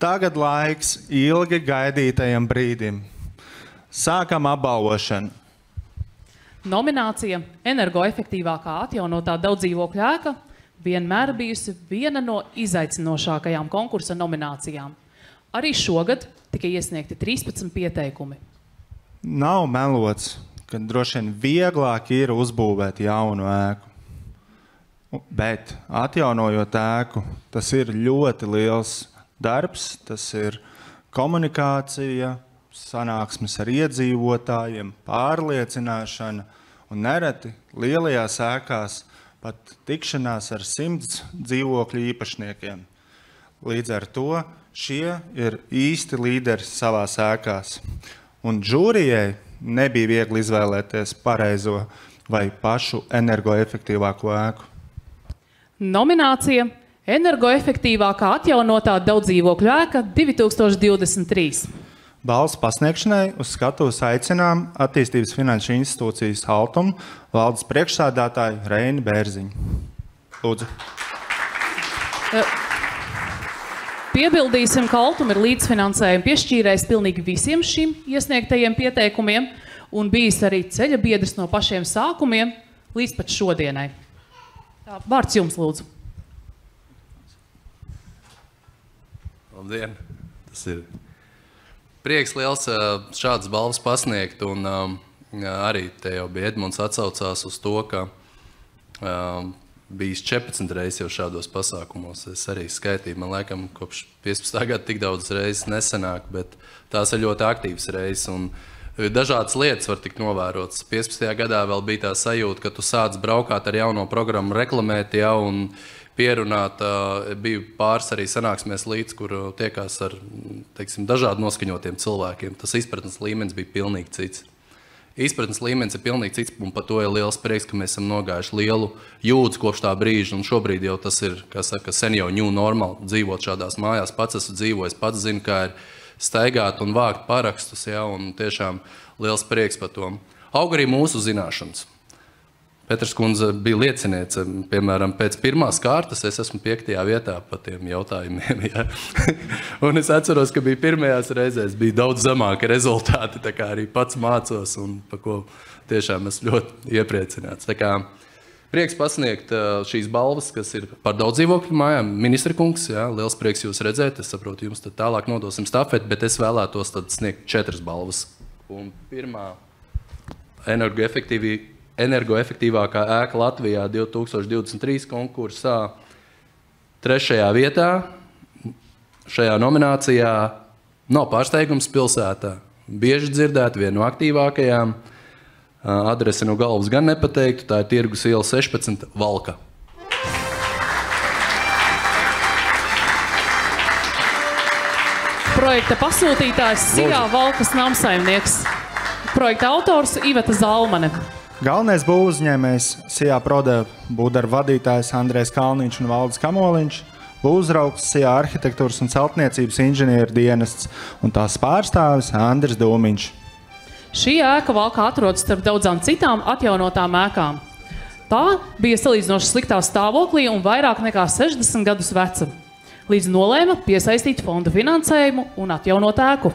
Tagad laiks ilgi gaidītajam brīdim. Sākam apbalvošanu. Nominācija energoefektīvākā atjaunotā daudzdzīvokļu ēka vienmēr bijusi viena no izaicinošākajām konkursa nominācijām. Arī šogad tika iesniegti 13 pieteikumi. Nav melots, ka droši vien vieglāk ir uzbūvēt jaunu ēku. Bet atjaunojot ēku, tas ir ļoti liels darbs, tas ir komunikācija, sanāksmes ar iedzīvotājiem, pārliecināšana un nereti lielajās ēkās pat tikšanās ar 100 dzīvokļu īpašniekiem. Līdz ar to šie ir īsti līderi savās ēkās. Un žūrijai nebija viegli izvēlēties pareizo vai pašu energoefektīvāko ēku. Nominācija energoefektīvākā atjaunotā daudzdzīvokļu ēka 2023. Balvas pasniegšanai uz skatuves aicinām Attīstības finanšu institūcijas Altum valdes priekšsēdētāju Reini Bērziņu. Lūdzu. Piebildīsim, ka Altum ir līdzfinansējumu piešķīrējis pilnīgi visiem šim iesniegtajiem pieteikumiem un bijis arī ceļa biedrs no pašiem sākumiem līdz pat šodienai. Tā, vārds jums, lūdzu. Labdien! Tas ir prieks liels šādas balvas pasniegt, un arī te jau bija Edmunds atsaucās uz to, ka bijis 14 reizes jau šādos pasākumos. Es arī skaitīju, man laikam kopš 15. gada tik daudz reizes nesanāk, bet tās ir ļoti aktīvas reizes, un dažādas lietas var tikt novērotas. 15. gadā vēl bija tā sajūta, ka tu sāc braukāt ar jauno programmu, reklamēt jau un pierunāt. Bija pāris arī sanāksmēs līdz, kur tiekās ar, teiksim, dažādi noskaņotiem cilvēkiem. Tas izpratnes līmenis bija pilnīgi cits. Izpratnes līmenis ir pilnīgi cits, un par to ir liels prieks, ka mēs esam nogājuši lielu jūdzi kopš tā brīža, un šobrīd jau tas ir, kā saka, sen jau new normal, dzīvot šādās mājās. Pats esmu dzīvojis, pats zinu, kā ir staigāt un vākt parakstus, ja, un tiešām liels prieks par to. Aug arī mūsu zināšanas. Petrs kundze bija lieciniece, piemēram, pēc pirmās kārtas es esmu 5. vietā par tiem jautājumiem. Ja. Un es atceros, ka bija pirmajās reizēs bija daudz zemāki rezultāti, tā kā arī pats mācos, un par ko tiešām esmu ļoti iepriecināts. Tā kā prieks pasniegt šīs balvas, kas ir par daudzdzīvokļu mājām. Ministra kungs, jā, liels prieks jūs redzēt. Es saprotu, jums tad tālāk nodosim stafeti, bet es vēlētos tad sniegt 4 balvas. Un pirmā energoefektīvākā ēka Latvijā 2023 konkursā 3. vietā šajā nominācijā nav pārsteigums pilsētā. Bieži dzirdēt, viena no aktīvākajām. Adrese no galvas gan nepateiktu, tā ir Tirgus iela 16 Valka. Projekta pasūtītājs Sijā Valkas namsaimnieks. Projekta autors Iveta Zalmane. Galvenais būvuzņēmējs Sijā Prodev būvdarbu vadītājs Andrejs Kalniņš un Valdis Kamoliņš, būvuzraugs Sijā arhitektūras un celtniecības inženieru dienests un tās pārstāvis Andris Dūmiņš. Šī ēka Valkā atrodas starp daudzām citām atjaunotām ēkām. Tā bija salīdzinoši sliktā stāvoklī un vairāk nekā 60 gadus veca. Līdz nolēma piesaistīt fonda finansējumu un atjaunot ēku.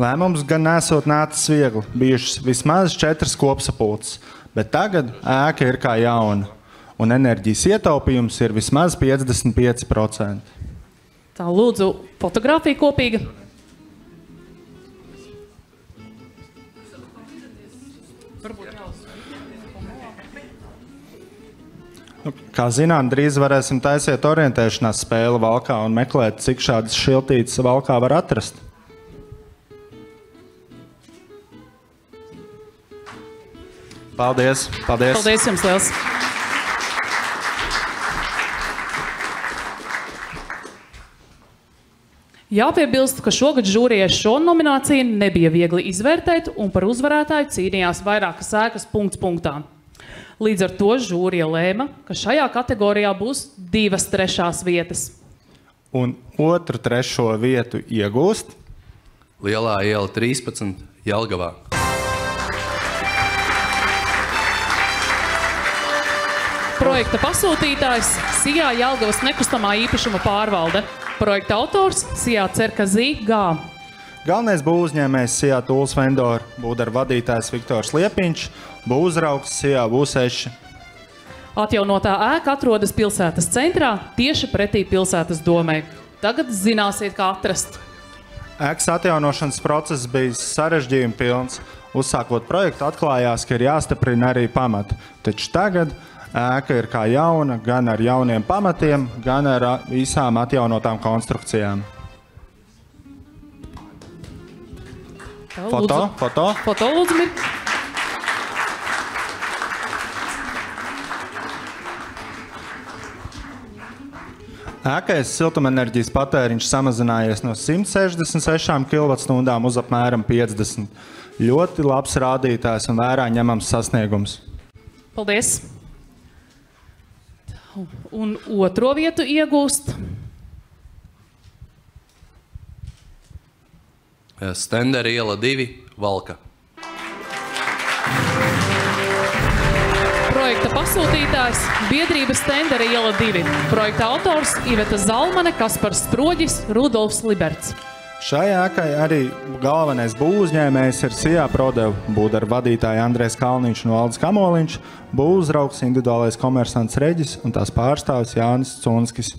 Lēmums gan nesot nācis viegli, bijušas vismaz 4 kopsapulces, bet tagad ēka ir kā jauna, un enerģijas ietaupījums ir vismaz 55%. Tā lūdzu fotografija kopīga. Kā zinām, drīz varēsim taisīt orientēšanās spēli Valkā un meklēt, cik šādas šiltītes Valkā var atrast. Paldies! Paldies! Paldies jums liels! Jāpiebilst, ka šogad žūrijai šo nomināciju nebija viegli izvērtēt un par uzvarētāju cīnījās vairākas ēkas punkts punktā. Līdz ar to žūrija lēma, ka šajā kategorijā būs 2 trešās vietas. Un 2. trešo vietu iegūst Lielā iela 13 Jelgavā. Projekta pasūtītājs Sijā Jelgavas nekustamā īpašuma pārvalde. Projekta autors Sijā Cerkazī Gā. Galvenais būvuzņēmējs Sijā Tools Vendor, būvdarbu vadītājs Viktors Liepiņš, būvuzraugs Sijā Būseši. Atjaunotā ēka atrodas pilsētas centrā, tieši pretī pilsētas domei. Tagad zināsiet, kā atrast. Ēkas atjaunošanas process bija sarežģījuma pilns. Uzsākot projektu, atklājās, ka ir jāstiprina arī pamati. Taču tagad ēka ir kā jauna, gan ar jauniem pamatiem, gan ar visām atjaunotām konstrukcijām. Foto, lūdzu, Mir. Ēkais siltumenerģijas patēriņš samazinājies no 166 kWh uz apmēram 50. Ļoti labs rādītājs un vērā ņemams sasniegums. Paldies. Un otro vietu iegūst Stendera iela 2, Valka. projekta pasūtītājs biedrība Stendera iela 2. Projekta autors Iveta Zalmane, Kaspars Sproģis, Rudolfs Liberts. Šai ēkai arī galvenais būvuzņēmējs ir Sijā Prodev, būvdarbu vadītāji Andrejs Kalniņš un Valdis Kamoliņš, būvuzraugs individuālais komersants Reģis un tās pārstāvis Jānis Cunskis.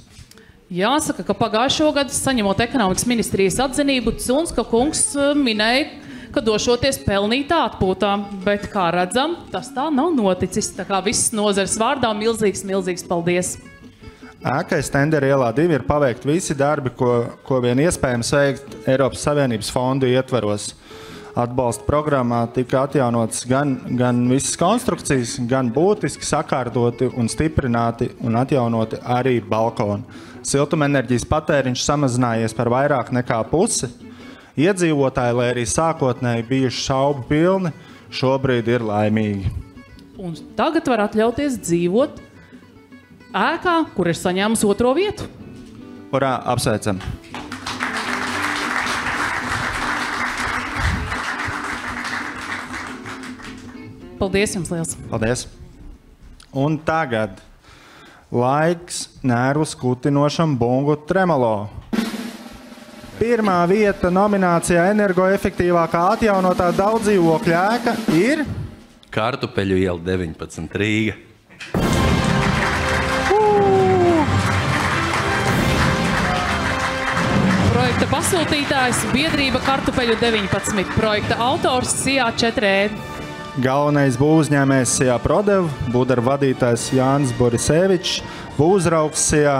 Jāsaka, ka pagājušo gadu, saņemot ekonomikas ministrijas atzinību, Cunska kungs minēja, ka došoties pelnīt atpūtā, bet, kā redzam, tas tā nav noticis. Tā kā visas nozares vārdā milzīgs paldies. Ēkai Stendera ielā 2 ir paveikt visi darbi, ko vien iespējams veikt Eiropas Savienības fondu ietveros. Atbalsta programmā tika atjaunotas gan visas konstrukcijas, gan būtiski sakārtoti un stiprināti un atjaunoti arī balkoni. Siltumenerģijas patēriņš samazinājies par vairāk nekā pusi. Iedzīvotāji, lai arī sākotnēji bijuši šaubu pilni, šobrīd ir laimīgi. Un tagad var atļauties dzīvot ēkā, kur ir saņēmusi otro vietu. Urā, apsveicam! Paldies jums liels! Paldies! Un tagad laiks nervus kutinošam bungu tremolo. Pirmā vieta nominācijā energoefektīvākā atjaunotā daudzdzīvokļa ēka ir Kartupeļu iela 19, Rīga. Projekta pasūtītājs biedrība Kartupeļu 19, projekta autors Sijā 4E. Galvenais būvuzņēmējs Sijā Prodev, būvdarbu vadītājs Jānis Borisevičs, būvuzraugs Sijā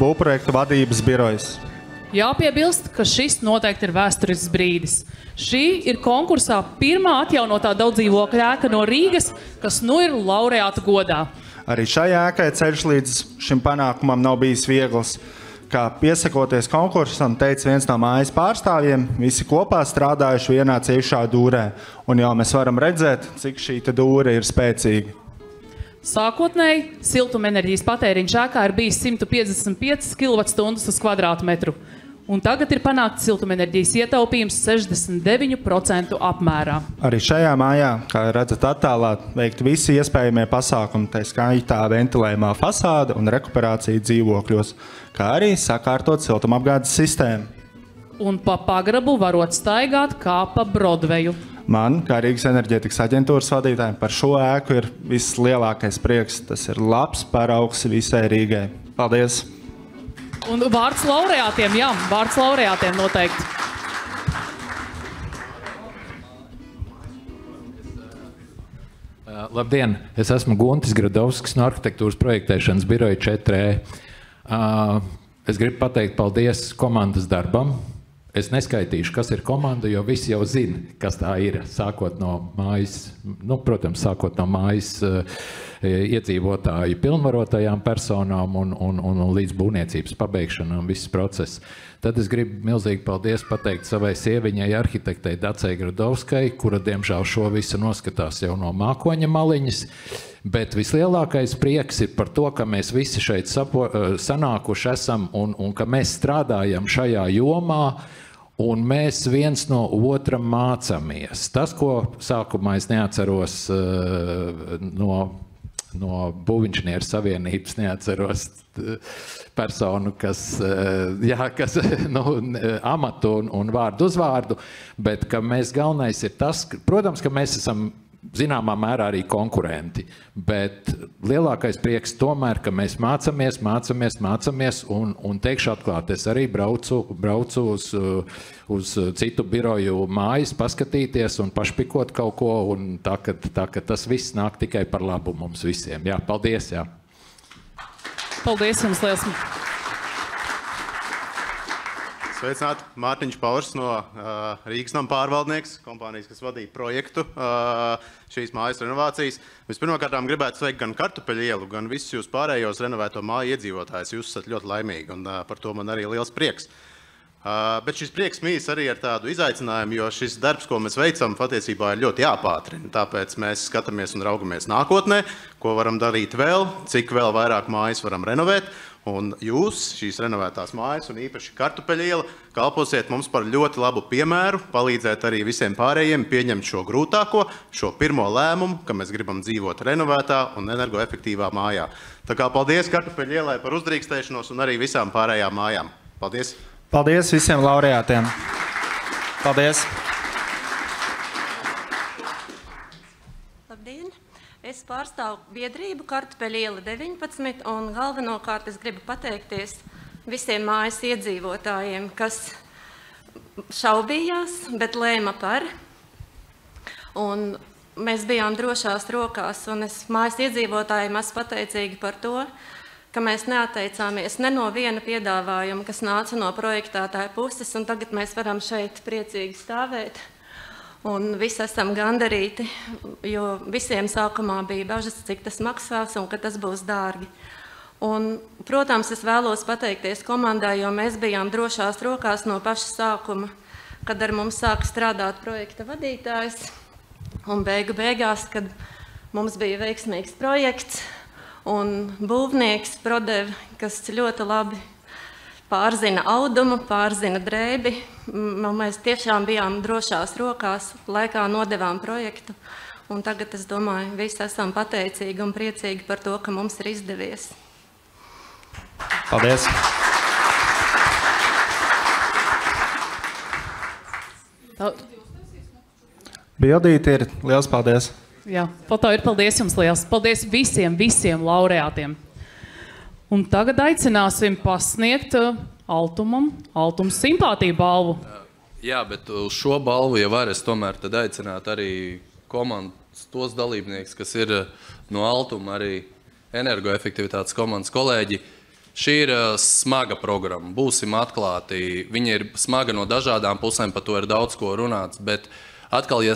būvprojektu vadības birojas. Jāpiebilst, ka šis noteikti ir vēsturisks brīdis. Šī ir konkursā pirmā atjaunotā daudzdzīvokļa ēka no Rīgas, kas nu ir laureāta godā. Arī šai ēkai ceļš līdz šim panākumam nav bijis viegls. Kā piesakoties konkursam, teica viens no mājas pārstāvjiem, visi kopā strādājuši vienā ciešā dūrē. Un jau mēs varam redzēt, cik šī dūre ir spēcīga. Sākotnēji siltumenerģijas patēriņš ēkā ir bijis 155 kWh uz kvadrātmetru. Un tagad ir panākts siltumenerģijas ietaupījums 69% apmērā. Arī šajā mājā, kā redzat attēlā, veikt visi iespējamie pasākumi, tā skaitā ventilējumā fasāde un rekuperācija dzīvokļos, kā arī sakārtot siltumapgādes sistēmu. Un pa pagrabu varot staigāt kā pa Brodveju. Man, kā Rīgas enerģētikas aģentūras vadītājiem, par šo ēku ir vislielākais prieks. Tas ir labs paraugs visai Rīgai. Paldies! Un vārds laureātiem, jā, vārds laureātiem noteikti. Labdien, es esmu Guntis Gradovskis no arhitektūras projektēšanas biroja 4E. Es gribu pateikt paldies komandas darbam. Es neskaitīšu, kas ir komanda, jo visi jau zina, kas tā ir. Sākot no mājas, sākot no mājas iedzīvotāju pilnvarotajām personām un līdz būvniecības pabeigšanām viss process. Tad es gribu milzīgi paldies pateikt savai sieviņai, arhitektei Dacei Gradovskai, kura diemžēl šo visu noskatās jau no mākoņa maliņas. Bet vislielākais prieks ir par to, ka mēs visi šeit sanākuši esam un ka mēs strādājam šajā jomā un mēs viens no otra mācāmies. Tas, ko sākumā es neatceros no no Būvinženieru savienības, neatceros personu, kas amatu un vārdu uzvārdu, bet ka mēs galvenais ir tas, protams, ka mēs esam zināmā mērā arī konkurenti, bet lielākais prieks tomēr, ka mēs mācamies un teikšu atklāt, es arī braucu uz citu biroju mājas, paskatīties un pašpikot kaut ko, un tā, ka tas viss nāk tikai par labu mums visiem. Jā, paldies, jā. Paldies jums liels. Sveicināti, Mārtiņš Paurs no Rīgas nama pārvaldnieks, kompānijas, kas vadīja projektu šīs mājas renovācijas. Vispirmkārtām gribētu sveikt gan Kartupeļu ielu, gan visus jūs pārējos renovēto māju iedzīvotājus. Jūs esat ļoti laimīgi, un par to man arī liels prieks. Bet šis prieks mīs arī ar tādu izaicinājumu, jo šis darbs, ko mēs veicam, patiesībā ir ļoti jāpātrina. Tāpēc mēs skatāmies un raugamies nākotnē, ko varam darīt vēl, cik vēl vairāk mājas varam renovēt. Un jūs, šīs renovētās mājas, un īpaši Kartupeļu iela, kalposiet mums par ļoti labu piemēru, palīdzēt arī visiem pārējiem pieņemt šo grūtāko, šo pirmo lēmumu, ka mēs gribam dzīvot renovētā un energoefektīvā mājā. Tā kā paldies Kartupeļu ielai par uzdrīkstēšanos un arī visām pārējām mājām. Paldies! Paldies visiem laureātiem! Paldies! Labdien! Es pārstāvu biedrību Kartupeļu iela 19, un galvenokārt es gribu pateikties visiem mājas iedzīvotājiem, kas šaubījās, bet lēma par. Un mēs bijām drošās rokās, un es mājas iedzīvotājiem esmu pateicīga par to, ka mēs neatteicāmies ne no viena piedāvājuma, kas nāca no projektētāja puses, un tagad mēs varam šeit priecīgi stāvēt. Un visi esam gandarīti, jo visiem sākumā bija bažas, cik tas maksās un ka tas būs dārgi. Un, protams, es vēlos pateikties komandai, jo mēs bijām drošās rokās no paša sākuma, kad ar mums sāka strādāt projekta vadītājs. Un beigās, kad mums bija veiksmīgs projekts un būvnieks Prodev, kas ļoti labi pārzina audumu, pārzina drēbi. Mēs tiešām bijām drošās rokās, laikā nodevām projektu. Un tagad, es domāju, visi esam pateicīgi un priecīgi par to, ka mums ir izdevies. Paldies! Bildīte ir. Liels paldies! Jā, foto ir. Paldies jums liels. Paldies visiem laureātiem. Un tagad aicināsim pasniegt Altums simpātiju balvu. Jā, bet uz šo balvu, ja var, es tomēr tad aicinātu arī komandas tos dalībnieks, kas ir no Altuma, arī energoefektivitātes komandas kolēģi. Šī ir smaga programma, būsim atklāti. Viņa ir smaga no dažādām pusēm, par to ir daudz ko runāts, bet atkal, ja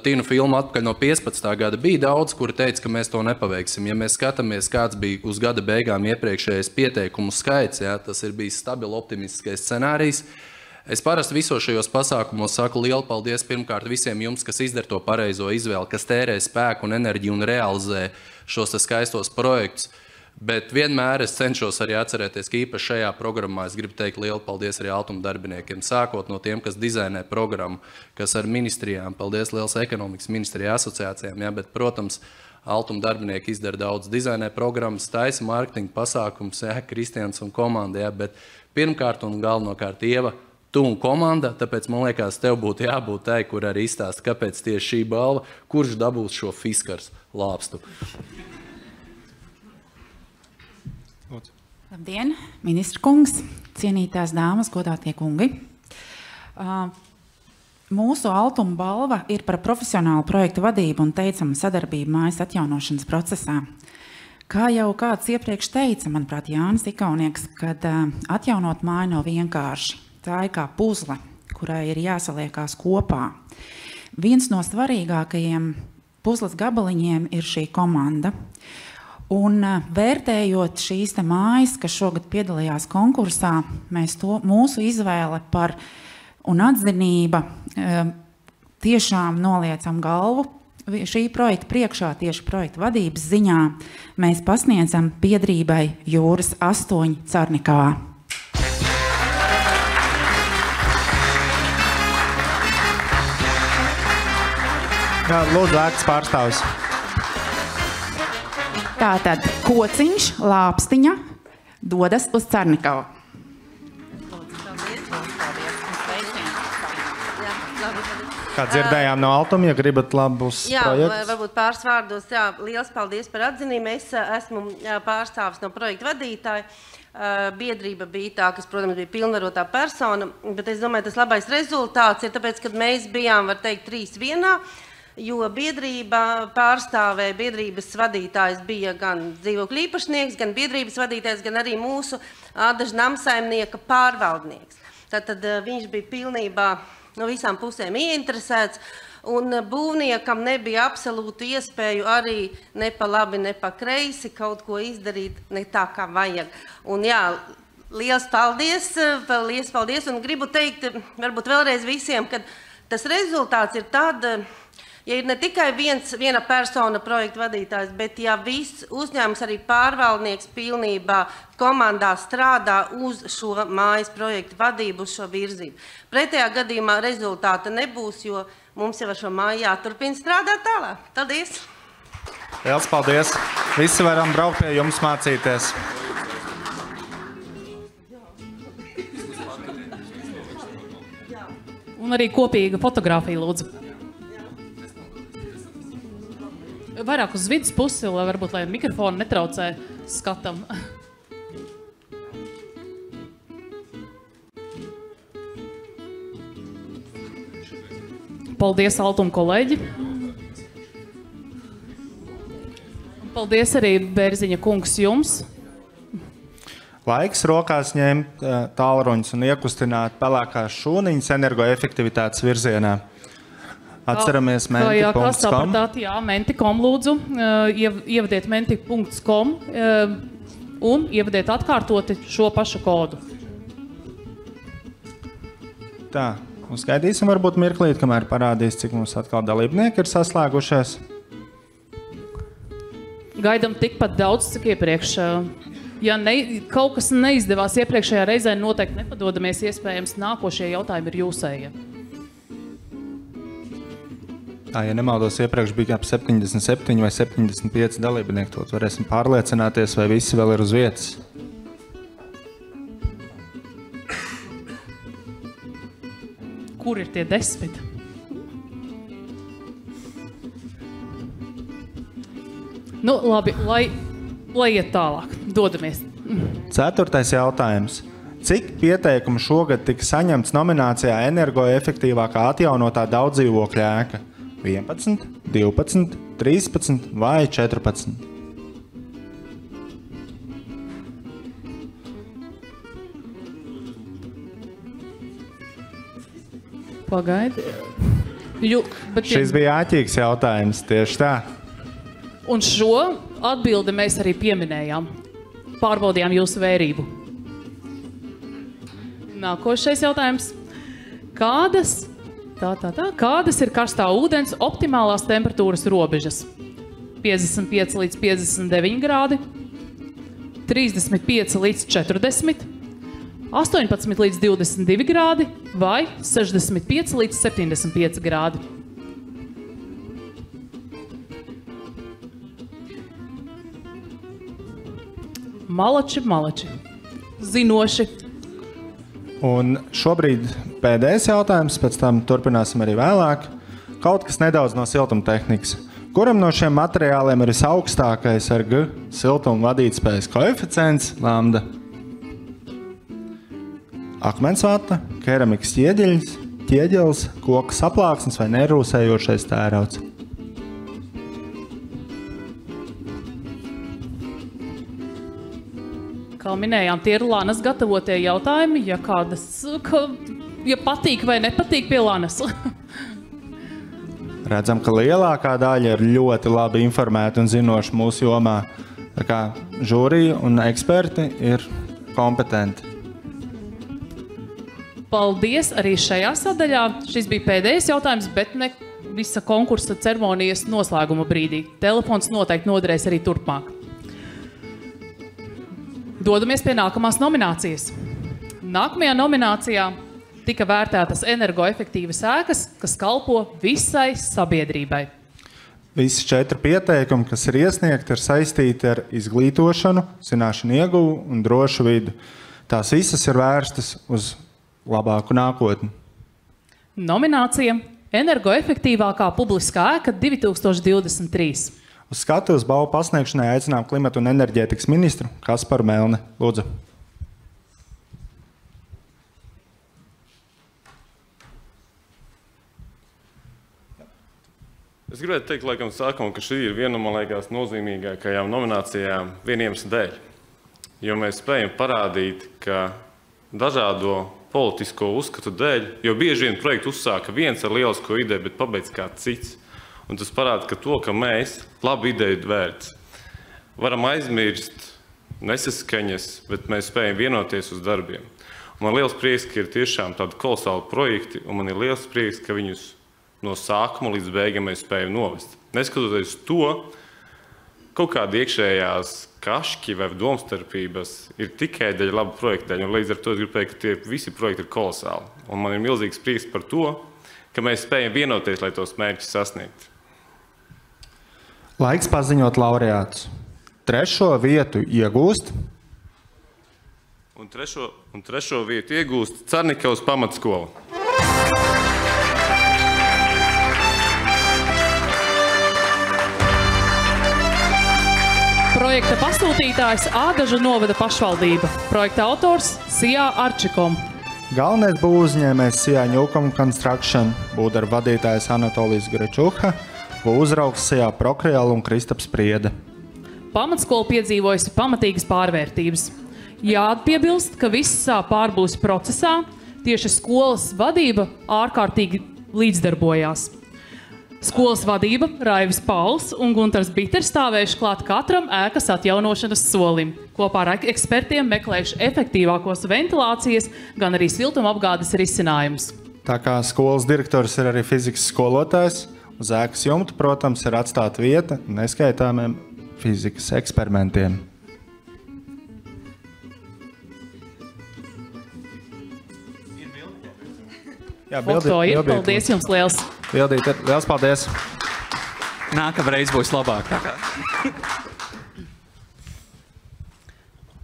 tinu filmu atpakaļ no 15. gada, bija daudz, kuri teica, ka mēs to nepaveiksim. Ja mēs skatāmies, kāds bija uz gada beigām iepriekšējais pieteikumu skaits, jā, tas ir bijis stabili optimistiskais scenārijs. Es parasti visos šajos pasākumos saku lielu paldies pirmkārt visiem jums, kas izdara to pareizo izvēli, kas tērē spēku un enerģiju un realizē šos skaistos projektus. Bet vienmēr es cenšos arī atcerēties, ka īpaši šajā programmā es gribu teikt lielu paldies arī Altuma darbiniekiem, sākot no tiem, kas dizainē programmu, kas ar ministrijām, paldies liels ekonomikas ministrija asociācijām, jā, bet, protams, Altuma darbinieki izdara daudz dizainē programmas, taisa mārketinga pasākums, jā, Kristians un komanda, jā, bet pirmkārt un galvenokārt Ieva, tu un komanda, tāpēc man liekas, tev būtu jābūt tai, kur arī izstāst, kāpēc tieši šī balva, kurš dabūs šo Fiskars lāpstu. Labdien, ministra kungs, cienītās dāmas, godātie kungi. Mūsu Altuma balva ir par profesionālu projektu vadību un teicamu sadarbību mājas atjaunošanas procesā. Kā jau kāds iepriekš teica, manuprāt, Jānis Ikaunieks, kad atjaunot māju nav vienkārši. Tā ir kā puzle, kurai ir jāsaliekās kopā. Viens no svarīgākajiem puzles gabaliņiem ir šī komanda. Un vērtējot šīs mājas, kas šogad piedalījās konkursā, mūsu izvēle par un atzinība tiešām noliecam galvu. Šī projekta priekšā, tieši projekta vadības ziņā, mēs pasniedzam biedrībai Jūras 8 Carnikavā. Jā, lūdzu, ēkas pārstāvis. Tātad Kociņš, Lāpstiņa dodas uz Carnikavu. Kā dzirdējām no Altuma, ja gribat labus projektus? Varbūt pāris vārdos. Liels paldies par atzinību. Es esmu pārstāvis no projekta vadītāja. Biedrība bija tā, kas, protams, bija pilnvarotā persona, bet es domāju, tas labais rezultāts ir tāpēc, ka mēs bijām, var teikt, 3 vienā, jo biedrība pārstāvēja, biedrības vadītājs bija gan dzīvokļu īpašnieks, gan biedrības vadītājs, gan arī mūsu Ādaža namsaimnieka pārvaldnieks. Tātad viņš bija pilnībā no visām pusēm ieinteresēts, un būvniekam nebija absolūtu iespēju arī ne pa labi, ne pa kreisi kaut ko izdarīt ne tā, kā vajag. Un jā, liels paldies, un gribu teikt, varbūt vēlreiz visiem, ka tas rezultāts ir tad, ja ir ne tikai viena persona projekta vadītājs, bet ja viss uzņēmums, arī pārvaldnieks pilnībā komandā strādā uz šo mājas projektu vadību, uz šo virzību. Pretējā gadījumā rezultāta nebūs, jo mums jau ar šo māju jāturpina strādāt tālāk. Paldies! Liels paldies! Visi varam braukt pie jums mācīties. Un arī kopīga fotografija, lūdzu. Vairāk uz vidus pusi, lai mikrofonu netraucē skatam. Paldies, Altuma kolēģi. Paldies arī, Bērziņa kungs, jums. Laiks rokās ņemt tālruņus un iekustināt pelēkās šūniņas energoefektivitātes virzienā. Atceramies menti.com. Kā sapratāt, jā, menti.com lūdzu. Ievadiet menti.com un ievadiet atkārtoti šo pašu kodu. Tā, uzskaidīsim varbūt mirklīt, kamēr parādīs, cik mums atkal dalībnieki ir saslēgušies. Gaidam tikpat daudz, cik iepriekš. Ja kaut kas neizdevās iepriekšējā reizē, noteikti nepadodamies, iespējams, nākošie jautājumi ir jūsējie. Tā, ja nemaldos, iepriekš bija ap 77 vai 75 dalībnieki, to varēsim pārliecināties, vai visi vēl ir uz vietas. Kur ir tie 10? Nu, labi, lai iet tālāk. Dodamies. 4. jautājums. Cik pieteikumu šogad tika saņemts nominācijā energoefektīvākā atjaunotā daudzdzīvokļa ēka? 11, 12, 13 vai 14? Pagaidi. Šis bija āķīgs jautājums, tieši tā. Un šo atbildi mēs arī pieminējām. Pārbaudījām jūsu vērību. Nākošais jautājums. Kādas ir karstā ūdens optimālās temperatūras robežas? 55 līdz 59 grādi, 35 līdz 40, 18 līdz 22 grādi vai 65 līdz 75 grādi? Malači. Zinoši. Un šobrīd pēdējais jautājums, pēc tam turpināsim arī vēlāk. Kaut kas nedaudz no siltumtehnikas. Kuram no šiem materiāliem ir visaugstākais ar G siltuma vadītspējas koeficients lambda? Akmensvata, keramikas ķieģelis, koka saplāksnes vai nerūsējošais tērauds? Kā minējām, tie ir Lanas gatavotie jautājumi, ja patīk vai nepatīk pie Lanas. Redzam, ka lielākā daļa ir ļoti labi informēta un zinoša mūsu jomā. Tā kā žūrija un eksperti ir kompetenti. Paldies arī šajā sadaļā. Šis bija pēdējais jautājums, bet ne visa konkursa ceremonijas noslēguma brīdī. Telefons noteikti noderēs arī turpmāk. Dodamies pie nākamās nominācijas. Nākamajā nominācijā tika vērtētas energoefektīvas ēkas, kas kalpo visai sabiedrībai. Visi 4 pieteikumi, kas ir iesniegti, ir saistīti ar izglītošanu, zināšanu ieguvu un drošu vidu. Tās visas ir vērstas uz labāku nākotni. Nominācija Energoefektīvākā publiskā ēka 2023. Uz skatuves balvu pasniegšanai aicinām klimata un enerģētikas ministru Kasparu Melni. Lūdzu. Es gribētu teikt, laikam, sākumā, ka šī ir viena no, man liekas, nozīmīgākajām nominācijām viena iemesla dēļ. Jo mēs spējam parādīt, ka dažādo politisko uzskatu dēļ, jo bieži vien projektu uzsāka viens ar lielisko ideju, bet pabeidz kāds cits. Un tas parāda, ka to, ka mēs labu ideju vērts, varam aizmirst nesaskaņas, bet mēs spējam vienoties uz darbiem. Un man liels prieks, ka ir tiešām tādi kolosāli projekti, un man ir liels prieks, ka viņus no sākuma līdz beigām mēs spējam novest. Neskatoties to, kaut kāda iekšējās kašķi vai domstarpības ir tikai daļa laba projekta daļa, un līdz ar to es gribu teikt, ka tie visi projekti ir kolosāli. Un man ir milzīgs prieks par to, ka mēs spējam vienoties, lai tos mērķus sasniegtu. Laiks paziņot laureātus. 3. vietu iegūst. Un trešo vietu iegūst Carnikavas pamatskola. Projekta pasūtītājs Ādažu novada pašvaldība. Projekta autors Sijā Arčikom. Galvenais būvuzņēmējs Sijā Ņūkom Construction, būvdarbu vadītājs Anatolijas Grečuha, būvuzraugs Sijā Prokriela un Kristaps Priede. Pamatskola piedzīvojusi pamatīgas pārvērtības. Jāatpiebilst, ka viss pārbūves procesā tieši skolas vadība ārkārtīgi līdzdarbojās. Skolas vadība, Raivis Pauls un Guntars Biters stāvējuši klāt katram ēkas atjaunošanas solim. Kopā ar ekspertiem meklējuši efektīvākos ventilācijas, gan arī siltumapgādes risinājumus. Tā kā skolas direktors ir arī fizikas skolotājs, uz ēkas jumta, protams, ir atstāta vieta neskaitāmiem fizikas eksperimentiem. Jā, Foto ir. Paldies jums liels. Bildīt ir. Liels paldies. Nākamreiz būs labāk.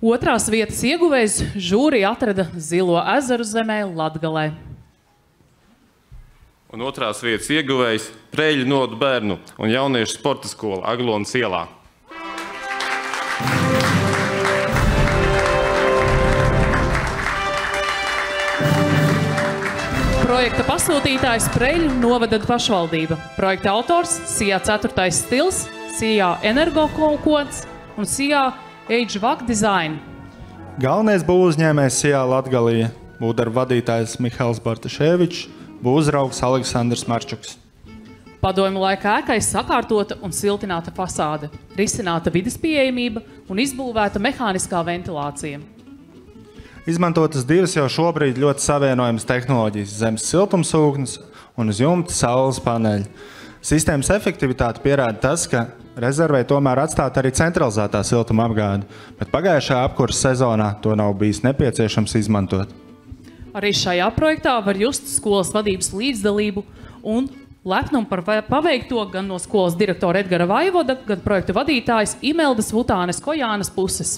Otrās vietas ieguvējs žūrija atrada Zilo ezeru zemē Latgalē. Un otrās vietas ieguvējs Preļu novada bērnu un jauniešu sporta skola Aglonas ielā. Projekta pasūtītājs Preļu novada pašvaldība. Projekta autors Sijā 4. stils, Sijā energokods un Sijā HVAC design. Galvenais būvuzņēmējs Sijā Latgalija, būvdarbu vadītājs Mihails Bartaševičs, būvuzraugs Aleksandrs Marčuks. Padomju laika ēkai sakārtota un siltināta fasāde, risināta vides pieejamība un izbūvēta mehāniskā ventilācija. Izmantotas divas jau šobrīd ļoti savienojamas tehnoloģijas – zemes siltumsūknis un uz jumta saules paneļi. Sistēmas efektivitāti pierāda tas, ka rezervē tomēr atstāt arī centralizētā siltuma apgāde, bet pagājušā apkuras sezonā to nav bijis nepieciešams izmantot. Arī šajā projektā var just skolas vadības līdzdalību un lepnumu par paveikto gan no skolas direktora Edgara Vaivoda, gan projektu vadītājs Imeldas Vutānes Kojānas puses.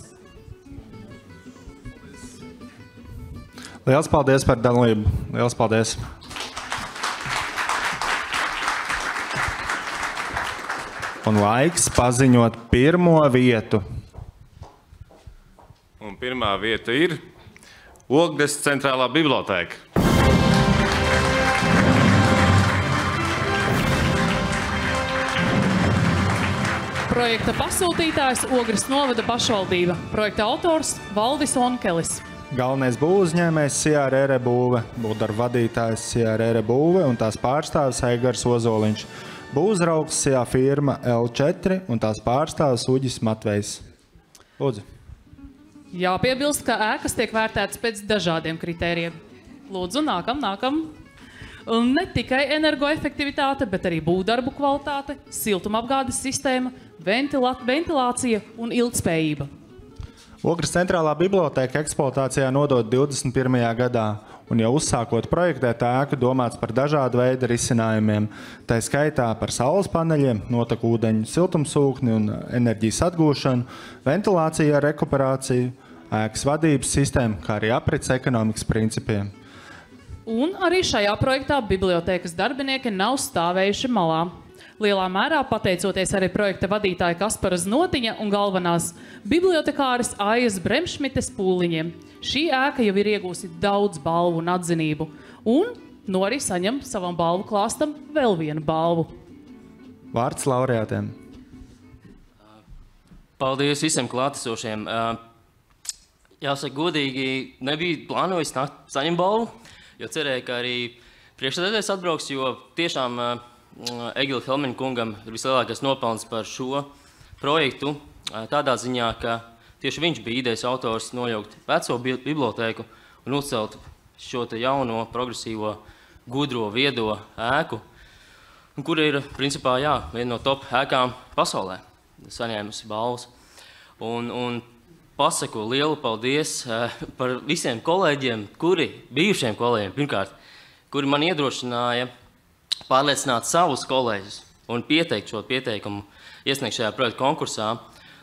Liels paldies par dalību. Liels paldies. Un laiks paziņot pirmo vietu. Un pirmā vieta ir Ogres centrālā bibliotēka. Projekta pasūtītājs Ogres novada pašvaldība. Projekta autors Valdis Onkelis. Galvenais būvuzņēmējs Sijā Rere Būve, būvdarbu vadītājs Sijā Rere Būve un tās pārstāvis Eigars Ozoliņš, būvuzraugs Sijā firma L4 un tās pārstāvis Uģis Matvejs. Lūdzu. Jāpiebilst, ka ēkas tiek vērtētas pēc dažādiem kritērijiem. Lūdzu, nākam. Un ne tikai energoefektivitāte, bet arī būvdarbu kvalitāte, siltumapgādes sistēma, ventilācija un ilgtspējība. Ogres centrālā bibliotēka eksploatācijā nodot 21. gadā, un jau uzsākot projektēt ēku domāts par dažādu veidu risinājumiem, tā skaitā par saules paneļiem, notekūdeņu siltumsūkni un enerģijas atgūšanu, ventilāciju ar rekuperāciju, ēkas vadības sistēmu, kā arī aprits ekonomikas principiem. Un arī šajā projektā bibliotēkas darbinieki nav stāvējuši malā. Lielā mērā pateicoties arī projekta vadītāja Kaspara Znotiņa un galvenās bibliotekāres Aijas Bremšmites pūliņiem. Šī ēka jau ir iegūsi daudz balvu un atzinību, un arī saņem savam balvu klāstam vēl vienu balvu. Vārds laureātiem. Paldies visiem klātesošiem. Jāsaka, godīgi nebija plānojis saņemt balvu, jo cerēju, ka arī priekšsēdētājs atbrauks, jo tiešām Egila Helmeņa kungam ir vislielākais nopelns par šo projektu, tādā ziņā, ka tieši viņš bija idejas autors nojaukt veco bibliotēku un uzcelt šo te jauno, progresīvo, gudro, viedo ēku, kur ir, principā, viena no top ēkām pasaulē, saņēmusi balvas. Un pasaku lielu paldies par visiem kolēģiem, bijušiem kolēģiem, pirmkārt, kuri man iedrošināja pārliecināt savus kolēģus un pieteikt šo pieteikumu, iesniegt šajā projekta konkursā.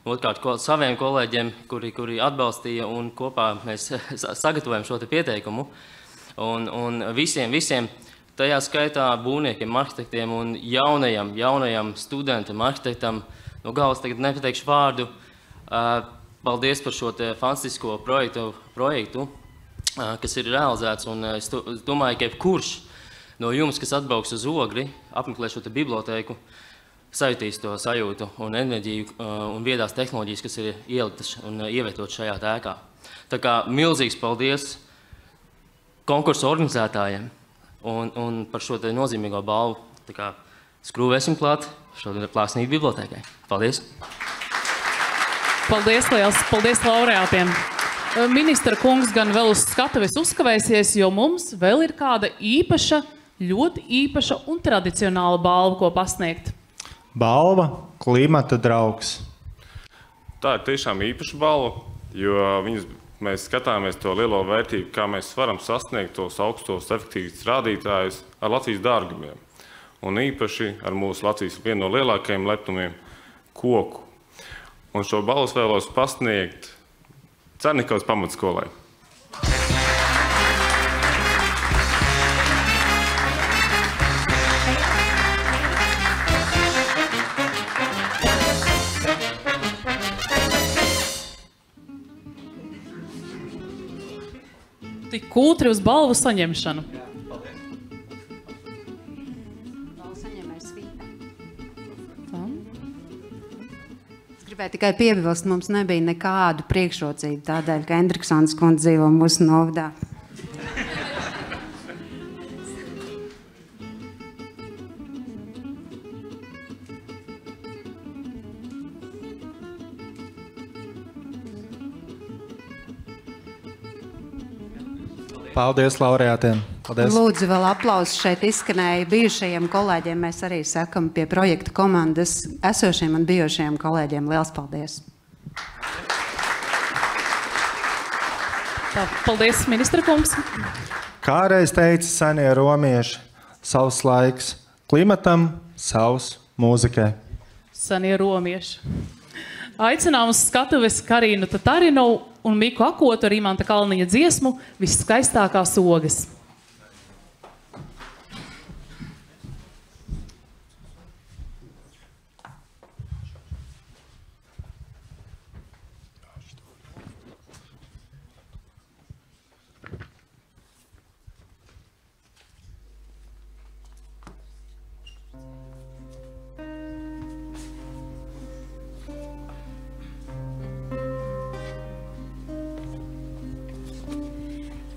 Otrkārt, saviem kolēģiem, kuri atbalstīja un kopā mēs sagatavojam šo te pieteikumu. Un visiem, tajā skaitā būvniekiem, arhitektiem un jaunajam studentam, arhitektam, no galvas tagad nepateikšu vārdu, paldies par šo te fantastisko projektu, kas ir realizēts. Un es domāju, ka jebkurš no jums, kas atbrauks uz Ogri, apmeklē šo te bibliotēku, sajūtīs to sajūtu un enerģiju un viedās tehnoloģijas, kas ir ieliktas un ievietotas šajā ēkā. Tā kā milzīgs paldies konkursu organizētājiem un par šo te nozīmīgo balvu. Tā kā skrūvēsim klāt šodien Plāksnību bibliotēkai. Paldies! Paldies liels! Paldies laureātiem! Ministra kungs gan vēl uz skatuves uzkavēsies, jo mums vēl ir kāda ļoti īpaša un tradicionāla balva, ko pasniegt. Balva klimata draugs. Tā ir tiešām īpaša balva, jo mēs skatāmies to lielo vērtību, kā mēs varam sasniegt tos augstos efektīvas rādītājus ar Latvijas dārgumiem. Un īpaši ar mūsu Latvijas vienu no lielākajiem lepnumiem – koku. Un šo balvas vēlos pasniegt Cernikavas pamatskolai. Tik kūtri uz balvu saņemšanu. Es gribēju tikai piebilst, mums nebija nekādu priekšrocību tādēļ, ka Endriksons kundze dzīvo mūsu novadā. Paldies laureātiem. Paldies. Lūdzu, vēl aplausus šeit izskanēja bijušajiem kolēģiem. Mēs arī sakam pie projekta komandas esošiem un bijušajiem kolēģiem. Liels paldies. Paldies, ministra kungs. Kāreiz teica senie romieši, savs laiks klimatam, savs mūzikai. Senie romieši. Aicinām uz skatuves Karinu Tatarinovu un Miku Akotu ar Imanta Kalniņa dziesmu Visskaistākās ogas.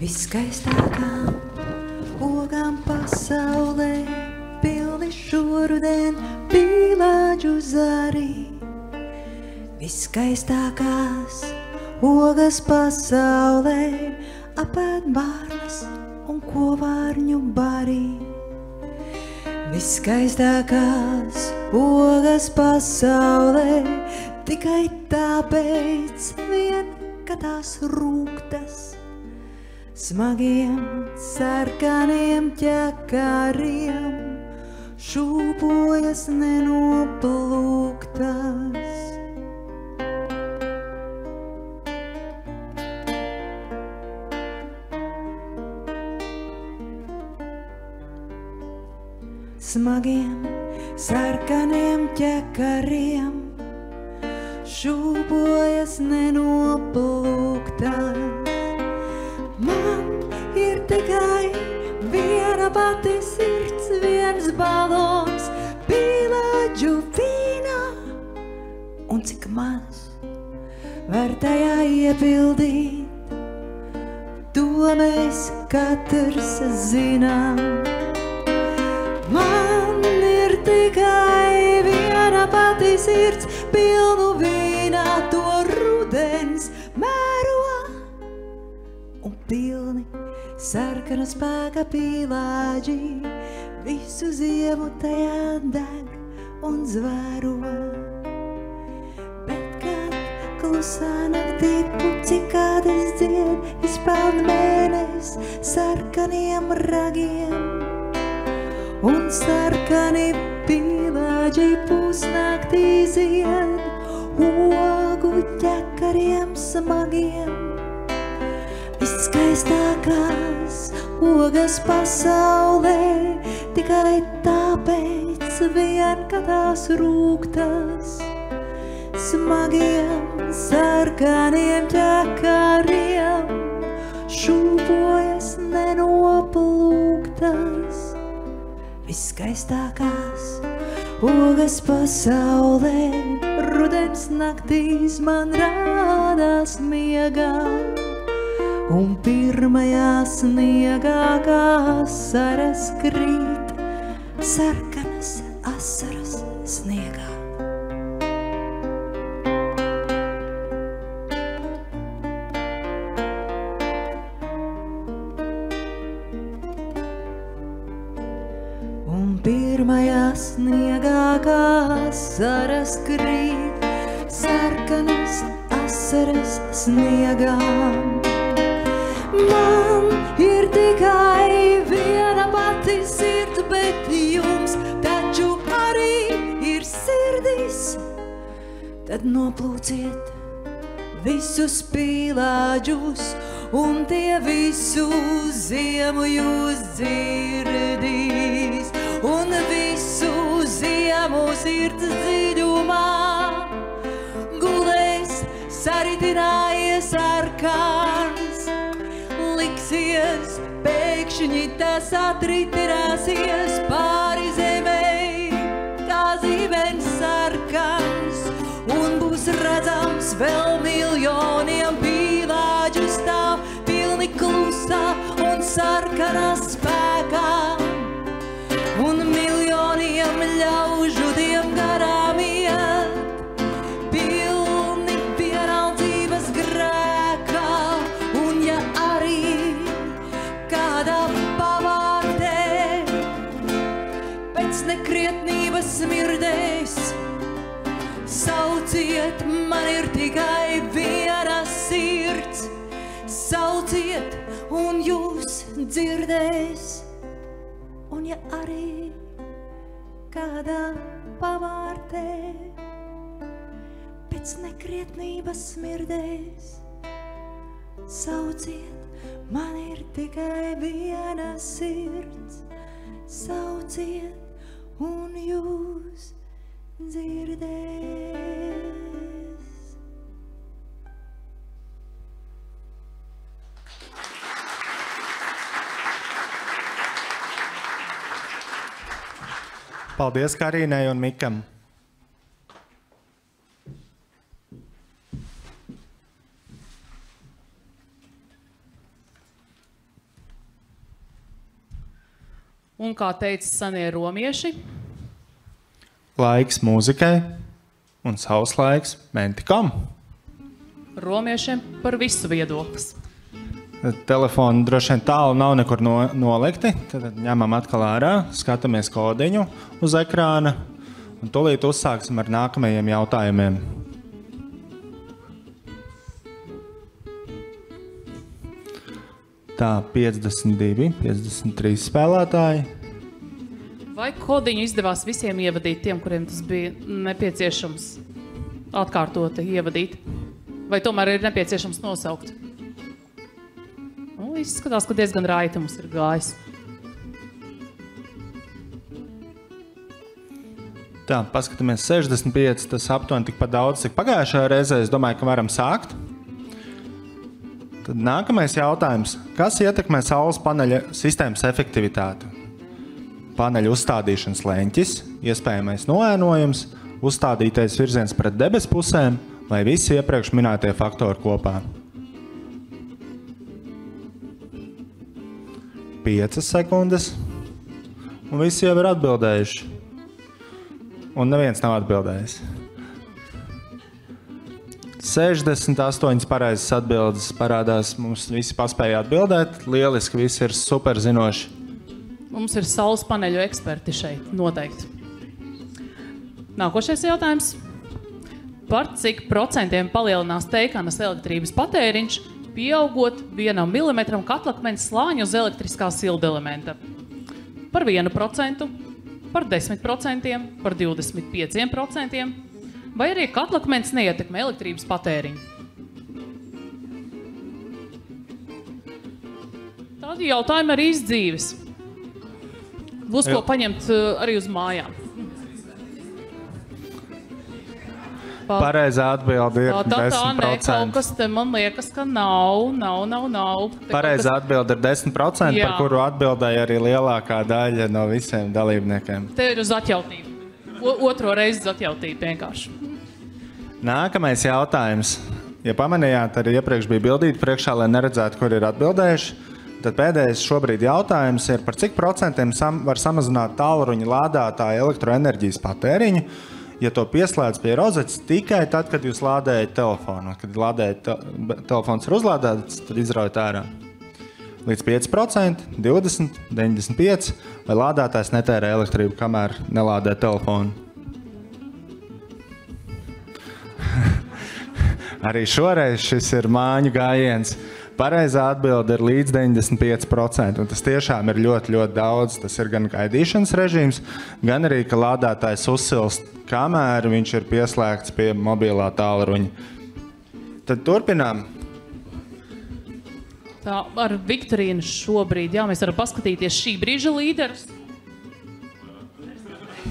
Viskaistākām ogām pasaulē, pilni šoruden pīlāģu zarī. Viskaistākās ogas pasaulē, apēd bārnas un kovārņu barī. Viskaistākās ogas pasaulē, tikai tāpēc vien, ka tās rūgtas. smagiem sarkaniem ķekariem, šūpojas nenoplūktas. Smagiem sarkaniem ķekariem, šūpojas nenoplūktas. Man ir tikai viena pati sirds, viens balons, pīlāģu vīnā. Un cik maz var tajā iepildīt, to mēs katrs zinām. Man ir tikai viena pati sirds, pilnu vīnā, to rudens mēro. Un pilni sarkana spēka pīlāģi, visu ziemu tajā deg un zvēro. Bet kad klusā naktī pucikādes dzied, izpeld mēnes sarkaniem ragiem. Un sarkani pīlāģi pusnaktī zied, ogu ķekariem smagiem. Viskaistākās ogas pasaulē, tikai tāpēc vien, ka tās rūgtas. Smagiem sarkaniem ķekariem, šūpojas nenoplūktas. Viskaistākās ogas pasaulē, rudens naktīs man rādās miegā. Un pirmajā sniegā kā asaras krīt, sarkanas asaras sniegā. Un pirmajā sniegā kā asaras krīt, sarkanas asaras sniegā. Man ir tikai viena pati sirds, bet jums taču arī ir sirdis. Tad noplūciet visus pīlāģus, un tie visu ziemu jūs dzirdīs. Un visu ziemu sirds dziļumā gulēs, saritinājies sarkans. Liksies, pēkšņi tas atritināsies pāri zemei, kā zīmens sarkans. Un būs redzams vēl miljoniem pīlāģu stāv, pilni klusā un sarkanā spēkā. Un miljoniem ļaužu tiem garām iet, pilni vienaldzības grēkā. Un ja arī kādā pavārtē pēc nekrietnības smirdēs, sauciet, man ir tikai viena sirds. Sauciet, un jūs dzirdēs. Un ja arī kādā pavārtē pēc nekrietnības smirdēs, sauciet, man ir tikai viena sirds. Sauciet, un jūs dzirdēs. Paldies Karīnai un Mikam. Un kā teica senie romieši, Laiks mūzikai un savs laiks mentikam. romiešiem par visu viedoklis. Telefoni droši vien tālu nav nekur nolikti. Tad ņemam atkal ārā, skatāmies kodiņu uz ekrāna un tūlīt uzsāksim ar nākamajiem jautājumiem. Tā, 52, 53 spēlētāji. Vai kodiņu izdevās visiem ievadīt tiem, kuriem tas bija nepieciešams atkārtoti ievadīt? Vai tomēr ir nepieciešams nosaukt? Nu, izskatās, ka diezgan raiti mums ir gājis. Tā, paskatāmies 65, tas aptuveni tikpat daudz, cik pagājušajā reizē. Es domāju, ka varam sākt. Tad nākamais jautājums. Kas ietekmē saules paneļa sistēmas efektivitāti? Paneļa uzstādīšanas leņķis, iespējamais noēnojums, uzstādītais virziens pret debes pusēm vai visi iepriekš minētie faktori kopā. 5 sekundes. Un visi jau ir atbildējuši. Un neviens nav atbildējis. 68 pareizas atbildes parādās. Mums visi paspēja atbildēt. Lieliski, visi ir super zinoši. Mums ir saules paneļu eksperti šeit, noteikti. Nākošais jautājums. Par cik procentiem palielinās teikanas elektrības patēriņš, pieaugot 1 milimetram katlakmeņa slāņa uz elektriskā silda elementa? Par 1%, par 10%, par 25%, vai arī katlakmeņs neietekmē elektrības patēriņu? Tādi jautājumi arī izdzīves. Būs ko paņemt arī uz mājām. Pareizā atbilde ir 10%. Kaut kas te man liekas, ka nav. Pareizā atbilde ir 10%, par kuru atbildēja arī lielākā daļa no visiem dalībniekiem. Te ir uz atjautību. Otro reizi uz atjautību vienkārši. Nākamais jautājums. Ja pamanījāt, arī iepriekš bija bildīti priekšā, lai neredzētu, kur ir atbildējuši. Tad pēdējais šobrīd jautājums ir, par cik procentiem var samazināt tālruņa lādētāja elektroenerģijas patēriņu, ja to pieslēdz pie rozetes tikai tad, kad jūs lādējat telefonu. Kad telefons ir uzlādēts, tad izraujat ārā. Līdz 5%, 20%, 95%, vai lādētājs netērē elektrību, kamēr nelādē telefonu. Arī šoreiz šis ir māņu gājiens. Pareizā atbilde ir līdz 95%, un tas tiešām ir ļoti, ļoti daudz. Tas ir gan gaidīšanas režīms, gan arī, ka lādētājs uzsilst, kamēr viņš ir pieslēgts pie mobilā tālruņa. Tad turpinām. Tā, ar Viktorīnu šobrīd, jā, mēs varam paskatīties šī brīža līderus.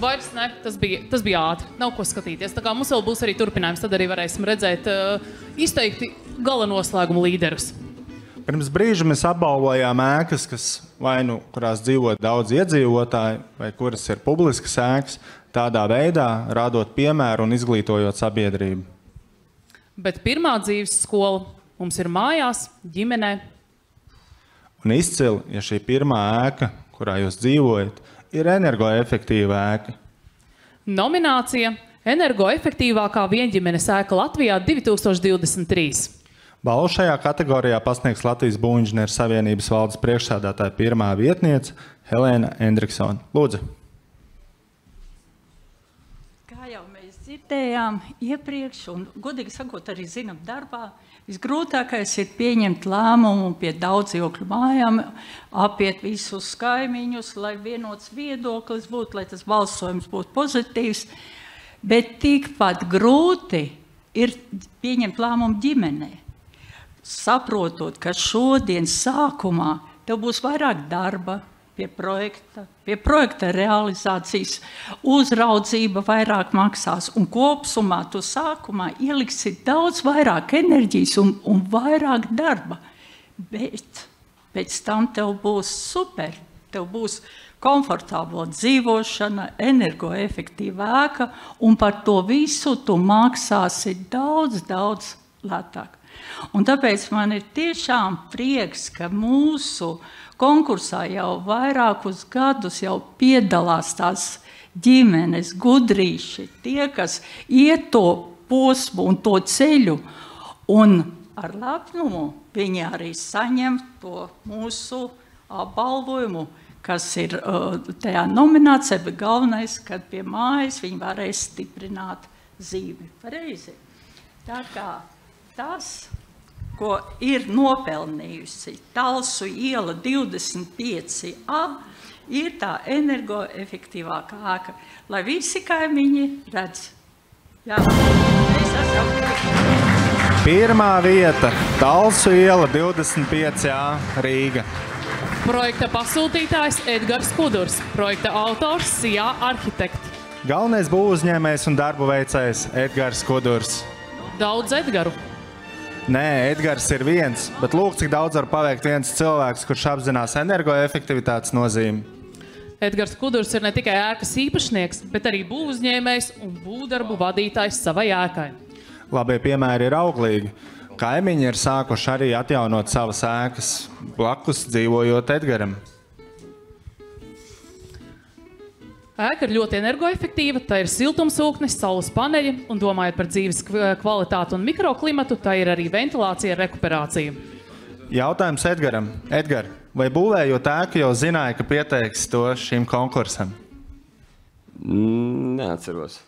Vairs ne, tas bija ātri, nav ko skatīties. Tā kā mums vēl būs arī turpinājums, tad arī varēsim redzēt izteikti gala noslēguma līderus. Pirms brīža mēs apbalvojām ēkas, kurās dzīvo daudz iedzīvotāji, vai kuras ir publiskas ēkas, tādā veidā rādot piemēru un izglītojot sabiedrību. Bet pirmā dzīves skola mums ir mājās, ģimenē. Un izcili, ja šī pirmā ēka, kurā jūs dzīvojat, ir energoefektīva ēka. Nominācija Energoefektīvākā vienģimenes ēka Latvijā 2023. Balvu šajā kategorijā pasniegs Latvijas Būvinženieru savienības valdes priekšsēdētāja pirmā vietniece Helēna Endriksone. Lūdzu. Kā jau mēs dzirdējām iepriekš, un godīgi sakot arī zinām darbā, visgrūtākais ir pieņemt lēmumu pie daudzdzīvokļu mājām, apiet visus kaimiņus, lai vienots viedoklis būtu, lai tas balsojums būtu pozitīvs, bet tikpat grūti ir pieņemt lēmumu ģimenē. Saprotot, ka šodien sākumā tev būs vairāk darba pie projekta realizācijas, uzraudzība vairāk maksās, un kopsumā tu sākumā ieliksi daudz vairāk enerģijas un vairāk darba. Bet pēc tam tev būs super, tev būs komfortabla dzīvošana, energoefektīva ēka, un par to visu tu maksāsi daudz, daudz lētāk. Un tāpēc man ir tiešām prieks, ka mūsu konkursā jau vairākus gadus jau piedalās tās ģimenes, gudrīši, tie, kas iet to posmu un to ceļu, un ar lepnumu viņi arī saņem to mūsu apbalvojumu, kas ir tajā nominācijā, bet galvenais, kad pie mājas viņi varēs stiprināt dzīvi. Pareizi. Tā kā tas ko ir nopelnījusi Talsu iela 25A, ir tā energoefektīvākā ēka, lai visi kaimiņi redz. Jā, es esmu. Pirmā vieta – Talsu iela 25A, Rīga. Projekta pasūtītājs Edgars Kudurs, projekta autors SIA Arhitekti. Galvenais būvuzņēmējs un darbu veicējs Edgars Kudurs. Daudz Edgaru. Nē, Edgars ir viens, bet lūk, cik daudz var paveikt viens cilvēks, kurš apzinās energoefektivitātes nozīmi. Edgars Kudurs ir ne tikai ēkas īpašnieks, bet arī būvuzņēmējs un būvdarbu vadītājs savai ēkai. Labie piemēri ir auglīgi. Kaimiņi ir sākuši arī atjaunot savas ēkas, blakus dzīvojot Edgaram. Ēka ir ļoti energoefektīva, tā ir siltumsūknis, saules paneļi, un domājot par dzīves kvalitāti un mikroklimatu, tā ir arī ventilācija un rekuperācija. Jautājums Edgaram. Edgar, vai būvējot ēku jau zināja, ka pieteiks to šim konkursam? Neatceros.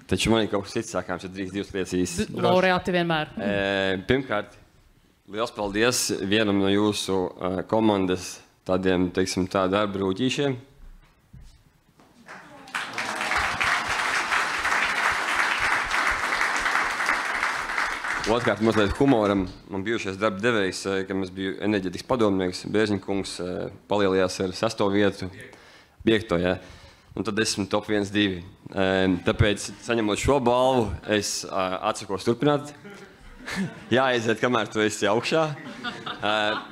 Taču man ir kaut kas cits sākāms, ja drīkst divas liecīs. Laureāti vienmēr. Pirmkārt, liels paldies vienam no jūsu komandas tādiem, teiksim, tā darba rūķīšiem. Otrkārt, mazliet humoram. Man bijušais darba devējs, kad es biju enerģetikas padomnieks, Bēziņkungs palielījās ar 6. vietu, 5. jā. Un tad esmu top 1-2. Tāpēc, saņemot šo balvu, es atsakos turpināt. Jāaiziet, kamēr tu esi augšā.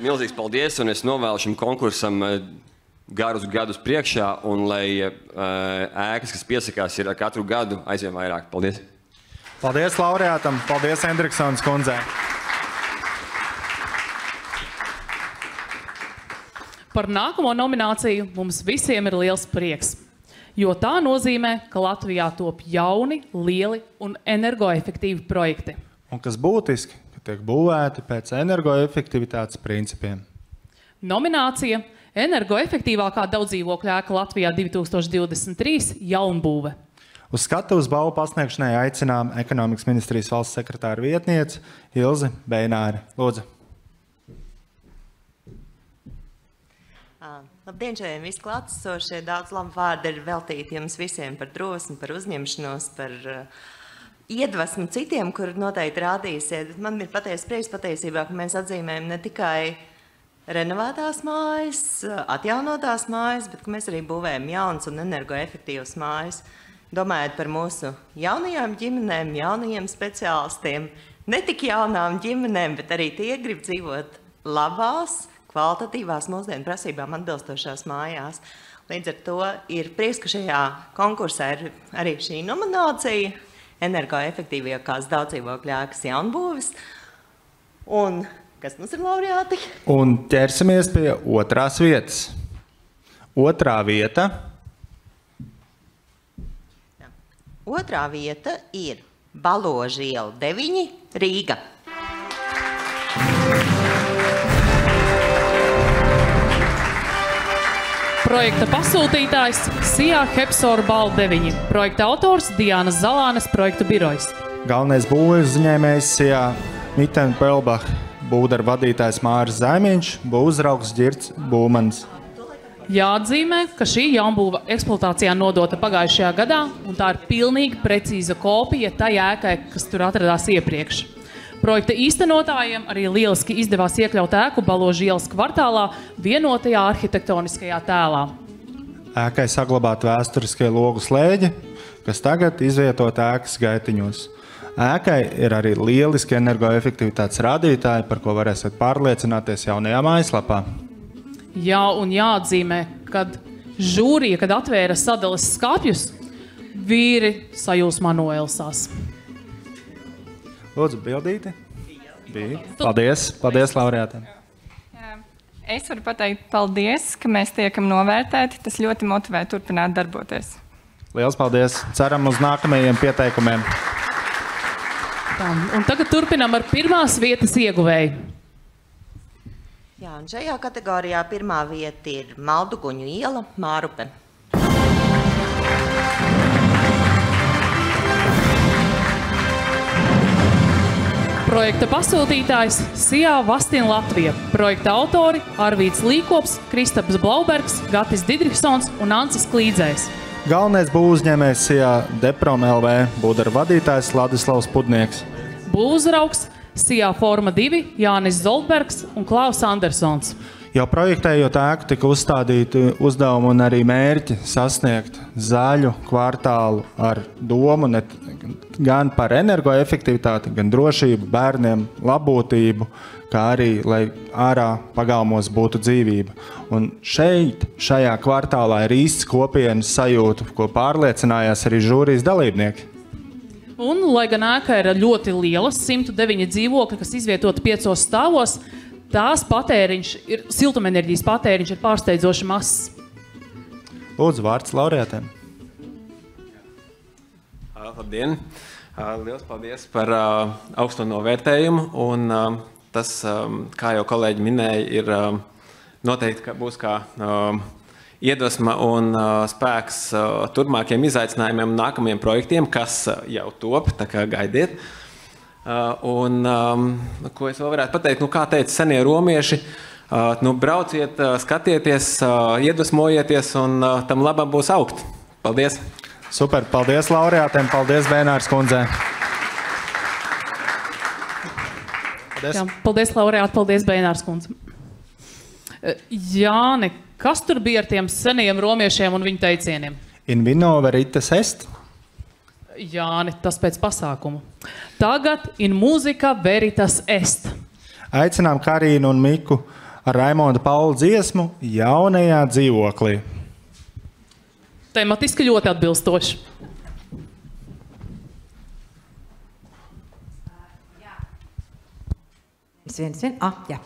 Milzīgs paldies, un es novēlu šim konkursam garus gadus priekšā, un lai ēkas, kas piesakās, ir ar katru gadu aizvien vairāk. Paldies! Paldies laureātam! Paldies Endriksons kundzei! Par nākamo nomināciju mums visiem ir liels prieks. Jo tā nozīmē, ka Latvijā top jauni, lieli un energoefektīvi projekti. Un kas būtiski, ka tiek būvēti pēc energoefektivitātes principiem. Nominācija Energoefektīvākā daudzdzīvokļu ēka Latvijā 2023 jaunbūve. Uz skatuves balvu pasniegšanai aicinām Ekonomikas ministrijas valsts sekretāra vietnieci Ilzi Beināri. Lūdzu. Labdien, šodien visi klātesošie. Daudz labu vārdu ir veltīti jums visiem par drosmi, par uzņemšanos, par iedvesmu citiem, kur noteikti rādīsiet. Man ir patiesi prieks patiesībā, ka mēs atzīmējam ne tikai renovētās mājas, atjaunotās mājas, bet ka mēs arī būvējam jaunas un energoefektīvas mājas. Domājot par mūsu jaunajām ģimenēm, jaunajiem speciālistiem, ne tik jaunām ģimenēm, bet arī tie grib dzīvot labās, kvalitatīvās mūsdienu prasībām atbilstošās mājās. Līdz ar to ir prieks, ka šajā konkursā ir arī šī nominācija energoefektīvākās daudzdzīvokļu ēkas jaunbūves. Un kas mums ir laureāti? Un ķersimies pie otrās vietas. Otrā vieta. Otrā vieta ir Baloža iela 9, Rīga. Projekta pasūtītājs SIA Hepsora balva 9. Projekta autors Diānas Zalānes projektu birojs. Galvenais būvuzņēmējs SIA Mitena Pelbach, būvdarbu vadītājs Māris Zaimiņš, būvuzraugs Ģirts Būmans. Jāatzīmē, ka šī jaunbūva eksploatācijā nodota pagājušajā gadā, un tā ir pilnīgi precīza kopija tai ēkai, kas tur atradās iepriekš. Projekta īstenotājiem arī lieliski izdevās iekļaut ēku Baloža ielas kvartālā vienotajā arhitektoniskajā tēlā. Ēkai saglabāt vēsturiskie logu slēģi, kas tagad izvietot ēkas gaitiņos. Ēkai ir arī lieliski energoefektivitātes rādītāji, par ko varēsiet pārliecināties jaunajā mājaslapā. Jā, un jāatzīmē, kad žūrija, kad atvēra sadales skapjus, vīri sajūsmā noelsās. Lūdzu, bildīti. Bija. Paldies. Paldies, laureātiem. Es varu pateikt paldies, ka mēs tiekam novērtēti. Tas ļoti motivē turpināt darboties. Liels paldies. Ceram uz nākamajiem pieteikumiem. Tā, un tagad turpinām ar pirmās vietas ieguvēju. Jā, un šajā kategorijā pirmā vieta ir Malduguņu iela, Mārupe. Projekta pasūtītājs SIA Vastina Latvija. Projekta autori Arvīds Līkops, Kristaps Blaubergs, Gatis Didriksons un Ancis Klīdzējs. Galvenais būvuzņēmējs SIA Deprom LV, būdara vadītājs Ladislavs Pudnieks. Būvuzraugs SIA Forma 2, Jānis Zoldbergs un Klaus Andersons. Jau projektējot ēku tika uzstādīti uzdevumi un arī mērķi sasniegt zaļu kvartālu ar domu gan par energoefektivitāti, gan drošību, bērniem, labbūtību, kā arī, lai ārā pagalmos būtu dzīvība. Un šajā kvartālā ir īsts kopienas sajūta, ko pārliecinājās arī žūrijas dalībnieki. Un, lai gan ēka ir ļoti liela, 109 dzīvokļi, kas izvietoti 5 stāvos, tās siltumenerģijas patēriņš ir pārsteidzoši mazs. Lūdzu, vārds laureātiem. Labdien! Liels paldies par augsto novērtējumu. Un tas, kā jau kolēģi minēja, ir noteikti būs kā iedvesma un spēks turpmākiem izaicinājumiem un nākamajiem projektiem, kas jau top, tā kā gaidiet. Un ko es vēl varētu pateikt, kā teica senie romieši, brauciet, skatieties, iedvesmojieties un tam labam būs augt. Paldies! Super, paldies laureātiem, paldies Bēnārs kundzei. Paldies. Jā, paldies laureāti, paldies Bēnārs kundze. Jāni, kas tur bija ar tiem seniem romiešiem un viņu teicieniem? In vino veritas est? Jāni, tas pēc pasākumu. Tagad in mūzika veritas est. Aicinām Karīnu un Miku ar Raimonda Paula dziesmu Jaunajā dzīvoklī. Tematiski ļoti atbilstoši. Jā.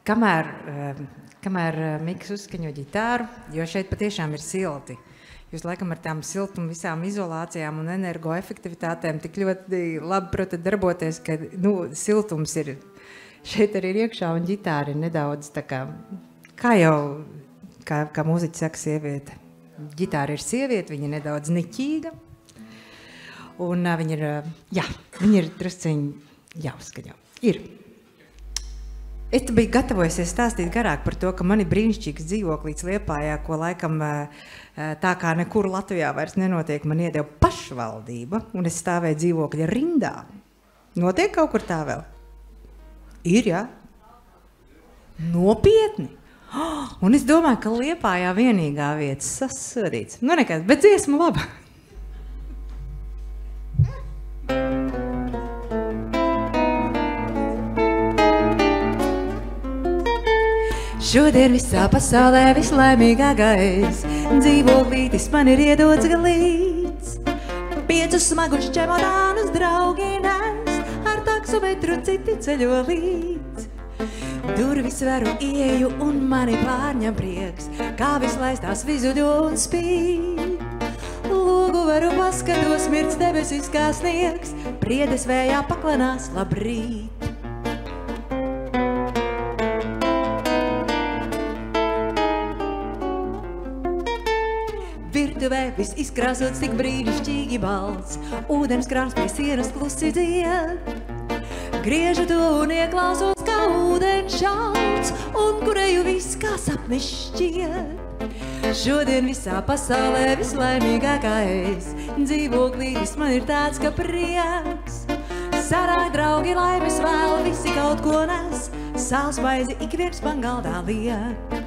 Kamēr Miks uzskaņo ģitāru, jo šeit patiešām ir silti. Jūs laikam ar tām siltumu visām izolācijām un energoefektivitātēm tik ļoti labi protat darboties, ka siltums ir šeit arī ir iekšā un ģitāra ir nedaudz tā kā jau, kā mūziķi saka, sieviete. Ģitāra ir sieviete, viņa ir nedaudz niķīga. Un viņa ir drusciņi jāuzskaņo. Ir. Es biju gatavojusies stāstīt garāk par to, ka man ir brīnišķīgs dzīvoklīts Liepājā, ko laikam tā kā nekur Latvijā vairs nenotiek, man iedeva pašvaldība, un es stāvēju dzīvokļa rindā. Notiek kaut kur tā vēl? Ir, jā? Nopietni! Un es domāju, ka Liepājā vienīgā vieta sasodīts. Nekas, bet dziesma laba. Šodien visā pasaulē vislaimīgākais dzīvoklītis man ir iedots galīts. 5 smagušs čemodānus draugi nes, ar taksometru citi ceļo līdz. Durvis varu ieju un mani pārņem prieks, kā vislaistās vizuļo un spīd. Logu varu paskatos, mirts debesis kā sniegs, priedes vējā paklanās labrīt. Virtuvē viss izkrāsots tik brīnišķīgi balts, ūdenskrāns pie sienas klusi dzied. Griežu to un ieklausos, kā ūdens šalts, un kureju viss kā sapnis šķiet. Šodien visā pasaulē vislaimīgākais dzīvoklītis man ir tāds, ka prieks. Sarāk draugi laimes vēl, visi kaut ko nes, sāls maizi ik viens man galdā liek.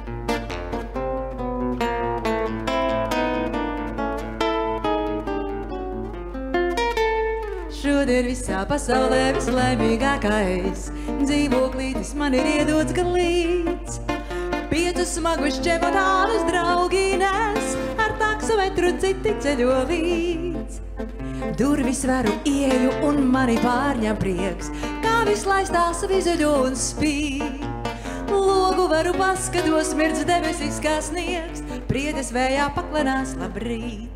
Šodien visā pasaulē vislaimīgākais dzīvoklītis man ir iedots galīts. 5 smagus čemodānus draugi nes, ar taksometru citi ceļo līdz. Durvis varu ieju un mani pārņem prieks, kā vislaistās vizuļo un spīd. Logu varu paskatos, mirts debesis kā sniegs, priedes vējā paklanās labrīt.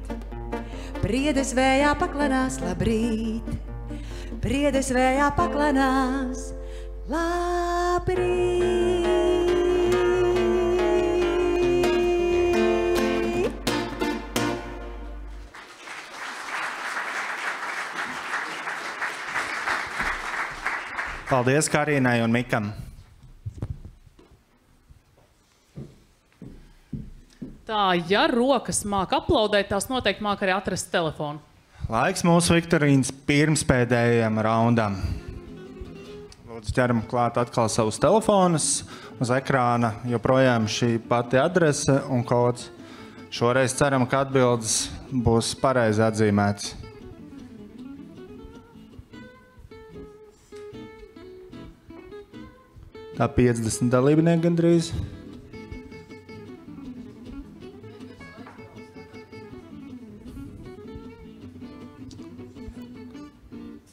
Priedes vējā paklanās labrīt. Priedes vējā paklanās labrīt. Paldies Karīnai un Mikam. Tā, ja rokas māk aplaudēt, tās noteikti māk arī atrast telefonu. Laiks mūsu Viktorīnas pirmspēdējiem raundam. Lūdzu, ķeram klāt atkal savus telefonus. Uz ekrāna joprojām šī pati adrese un kods. Šoreiz ceram, ka atbildes būs pareizi atzīmēts. Tā 50 dalībnieki gandrīz.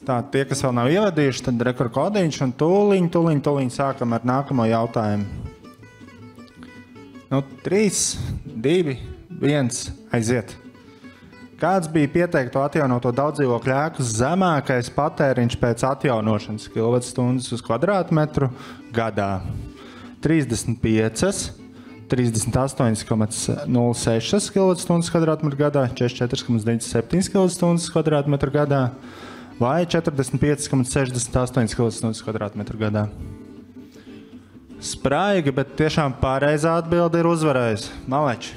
Tā, tie, kas vēl nav ievadījuši, tad rekordkodiņš un tūliņ sākam ar nākamo jautājumu. 3, 2, 1, aiziet. Kāds bija pieteikto atjaunoto daudzdzīvokļu ēku zemākais patēriņš pēc atjaunošanas kilovatstundas uz kvadrātmetru gadā? 35, 38,06 kilovatstundas kvadrātmetru gadā, 44,97 kilovatstundas kvadrātmetru gadā vai 45,68 kilovatstundas kvadrātmetru gadā. Spraigi, bet tiešām pareizā atbilde ir uzvarējusi. Maleči.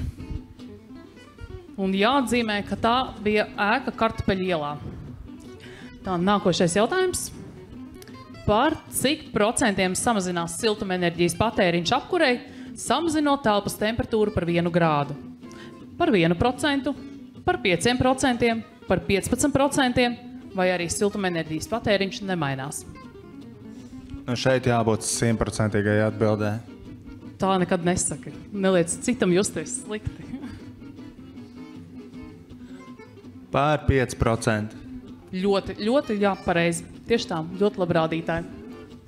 Un jāatzīmē, ka tā bija ēka Kartupeļu ielā. Tā, nākošais jautājums. Par cik procentiem samazinās siltumenerģijas patēriņš apkurei, samazinot telpas temperatūru par 1 grādu? Par 1%, par 5%, par 15%, vai arī siltumenerģijas patēriņš nemainās? Šeit jābūt 100% atbildē. Tā nekad nesaka. Neliec citam justies slikti. Pār 5%. Ļoti, jā, pareizi. Tieši tā, ļoti labi rādītāji.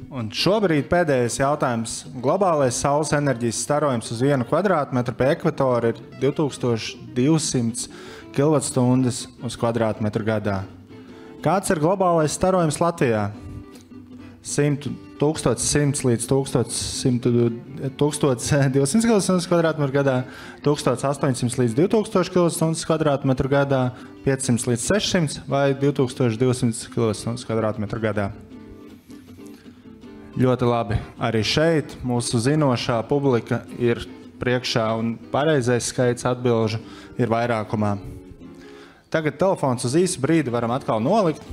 Un šobrīd pēdējais jautājums. Globālais saules enerģijas starojums uz 1 kvadrātmetru pie ekvatora ir 2200 kWh uz kvadrātmetru gadā. Kāds ir globālais starojums Latvijā? 1100 līdz 1200 km gadā, 1800 līdz 2000 km gadā, 500 līdz 600 vai 2200 km gadā. Ļoti labi. Arī šeit mūsu zinošā publika ir priekšā un pareizais skaits atbilžu ir vairākumā. Tagad telefons uz īsu brīdi varam atkal nolikt.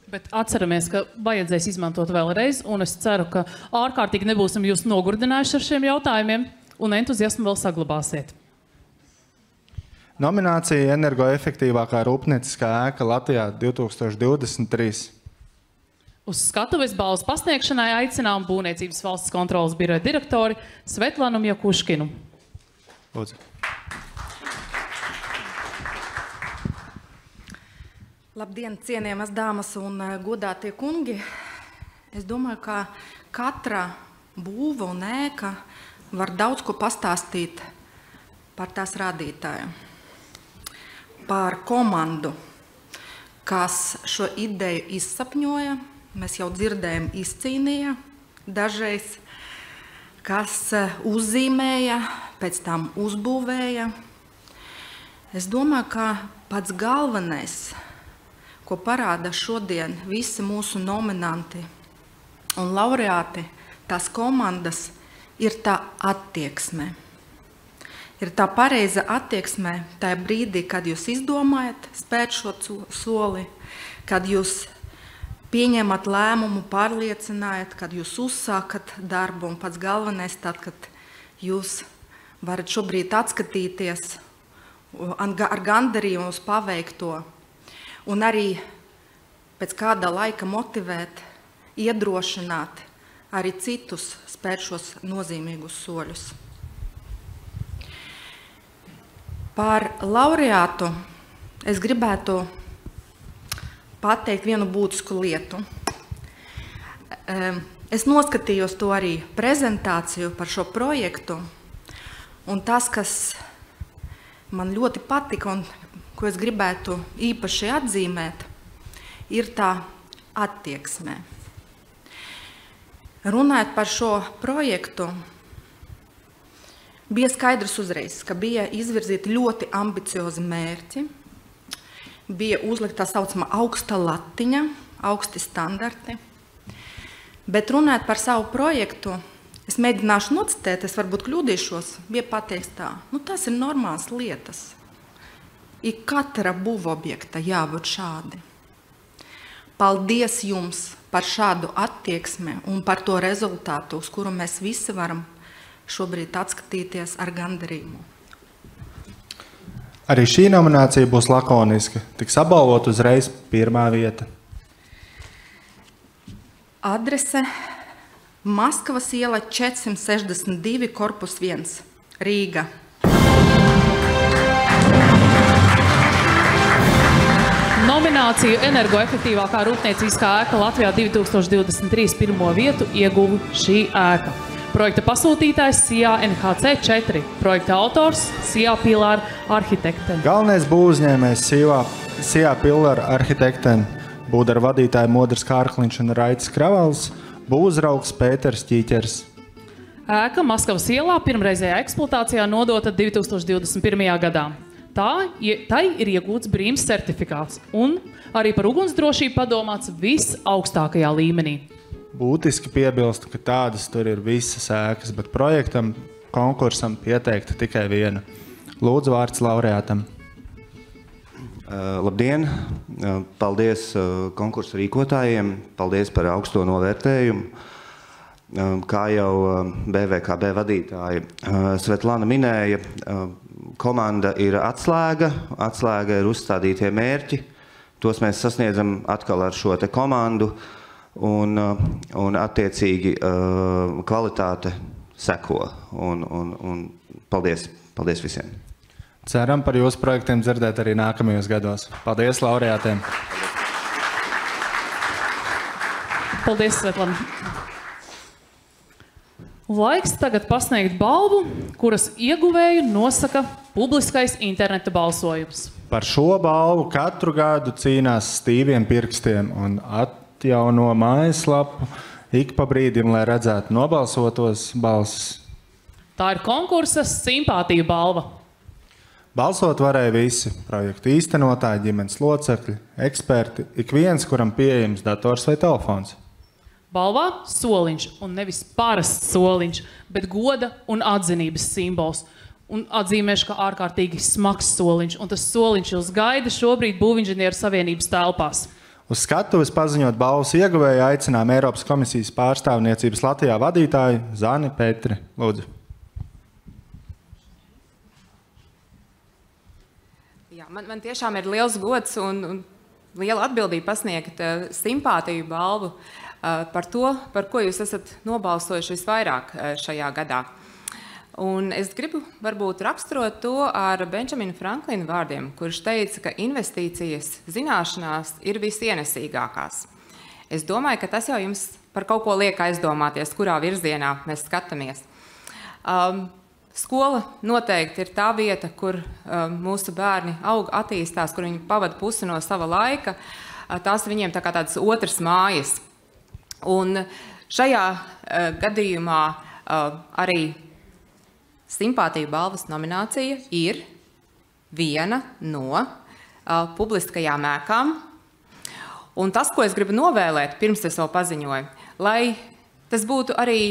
Bet atceramies, ka vajadzēs izmantot vēlreiz, un es ceru, ka ārkārtīgi nebūsim jūs nogurdinājuši ar šiem jautājumiem, un entuziasmu vēl saglabāsiet. Nominācija energoefektīvākā rūpnieciskā ēka Latvijā 2023. Uz skatuves balvas pasniegšanai aicinām Būvniecības valsts kontroles biroja direktori Svetlanu Mjakuškinu. Lūdzu. Labdien, cienījamas dāmas un godātie kungi. Es domāju, ka katra būva un ēka var daudz ko pastāstīt par tās rādītāju. Par komandu, kas šo ideju izsapņoja, mēs jau dzirdējam, izcīnīja dažreiz, kas uzzīmēja, pēc tam uzbūvēja. Es domāju, ka pats galvenais, ko parāda šodien visi mūsu nominanti un laureāti, tās komandas, ir tā attieksme. Ir tā pareiza attieksme tajā brīdī, kad jūs izdomājat spēt šo soli, kad jūs pieņemat lēmumu, pārliecinājat, kad jūs uzsākat darbu, un pats galvenais tad, kad jūs varat šobrīd atskatīties ar gandarījumu uz paveikto, un arī pēc kāda laika motivēt, iedrošināt arī citus spēt šos nozīmīgus soļus. Par laureātu es gribētu pateikt vienu būtisku lietu. Es noskatījos to arī prezentāciju par šo projektu, un tas, kas man ļoti patika un ko es gribētu īpaši atzīmēt, ir tā attieksme. Runājot par šo projektu, bija skaidrs uzreiz, ka bija izvirzīti ļoti ambiciozi mērķi, bija uzlikta tā saucamā augsta latiņa, augsti standarti. Bet runāt par savu projektu, es mēģināšu nocitēt, es varbūt kļūdīšos, bija pateikts tā, tas ir normāls lietas. Ir katra būvobjekta jābūt šādi. Paldies jums par šādu attieksmi un par to rezultātu, uz kuru mēs visi varam šobrīd atskatīties ar gandarījumu. Arī šī nominācija būs lakoniska. Tiks apbalvot uzreiz pirmā vieta. Adrese Maskavas iela 462, korpus 1, Rīga. Nomināciju energoefektīvākā rūpnieciskā ēka Latvijā 2023 pirmo vietu ieguva šī ēka. Projekta pasūtītājs SIA NHC 4, projekta autors SIA Pilāra arhitekte. Galvenais būvuzņēmējs SIA Pilāra arhitekte, būdara vadītāji Modris Kārkliņš un Raitis Kravals, būvuzraugs Pēters Ķīķers. Ēka Maskavas ielā pirmreizējā eksploatācijā nodota 2021. gadā. Tai ir iegūts brīmes certifikāts un arī par ugunsdrošību padomāts visaugstākajā līmenī. Būtiski piebilstu, ka tādas tur ir visas ēkas, bet projektam, konkursam pieteikta tikai viena. Lūdzu, vārds laureātam. Labdien! Paldies konkursu rīkotājiem, paldies par augsto novērtējumu. Kā jau BVKB vadītāja Svetlana minēja, komanda ir atslēga ir uzstādītie mērķi. Tos mēs sasniedzam atkal ar šo te komandu un attiecīgi kvalitāte seko. Un paldies visiem! Ceram par jūsu projektiem dzirdēt arī nākamajos gados. Paldies laureātiem! Paldies, Svetlana! Laiks tagad pasniegt balvu, kuras ieguvēju nosaka publiskais interneta balsojums. Par šo balvu katru gadu cīnās stīviem pirkstiem un atjauno mājaslapu ik pa brīdim, lai redzētu nobalsotos balsis. Tā ir konkursa simpātija balva. Balsot varēja visi projektu īstenotāji, ģimenes locekļi, eksperti, ik viens, kuram pieejams dators vai telefons. Balvā soliņš, un nevis parasts soliņš, bet goda un atzinības simbols. Un atzīmēšu, ka ārkārtīgi smags soliņš, un tas soliņš jūs gaida šobrīd Būvinženieru savienības telpās. Uz skatuves paziņot balvas ieguvēju aicinām Eiropas komisijas pārstāvniecības Latvijā vadītāju Zani Petri. Lūdzu. Jā, man tiešām ir liels gods un liela atbildība pasniegt simpātiju balvu par to, par ko jūs esat nobalsojuši visvairāk šajā gadā. Un es gribu varbūt raksturot to ar Benjamina Franklina vārdiem, kurš teica, ka investīcijas zināšanās ir visienesīgākās. Es domāju, ka tas jau jums par kaut ko liek aizdomāties, kurā virzienā mēs skatāmies. Skola noteikti ir tā vieta, kur mūsu bērni aug, attīstās, kur viņi pavada pusi no sava laika. Tās viņiem tā kā tādas otras mājas. Un šajā gadījumā arī simpātiju balvas nominācija ir viena no publiskajām ēkām. Un tas, ko es gribu novēlēt, pirms es vēl paziņoju, lai tas būtu arī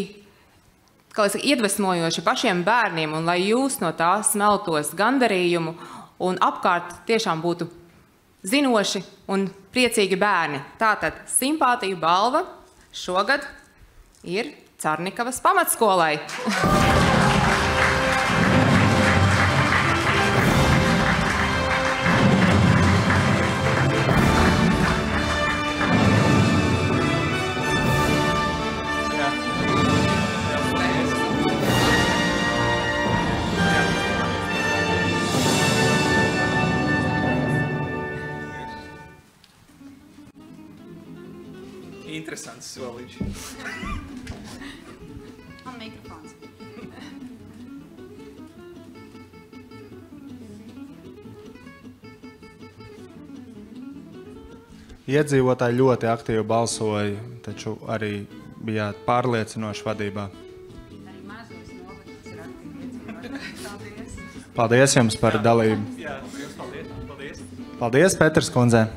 iedvesmojoši pašiem bērniem un lai jūs no tā smeltos gandarījumu un apkārt tiešām būtu zinoši un priecīgi bērni. Tātad simpātiju balva šogad ir Carnikavas pamatskolai. Interesants soliņš. Un mikrofons. Iedzīvotāji ļoti aktīvi balsoja, taču arī bijāt pārliecinoši vadībā. Paldies jums par dalību. Jā, paldies. Paldies, Peters kundzei.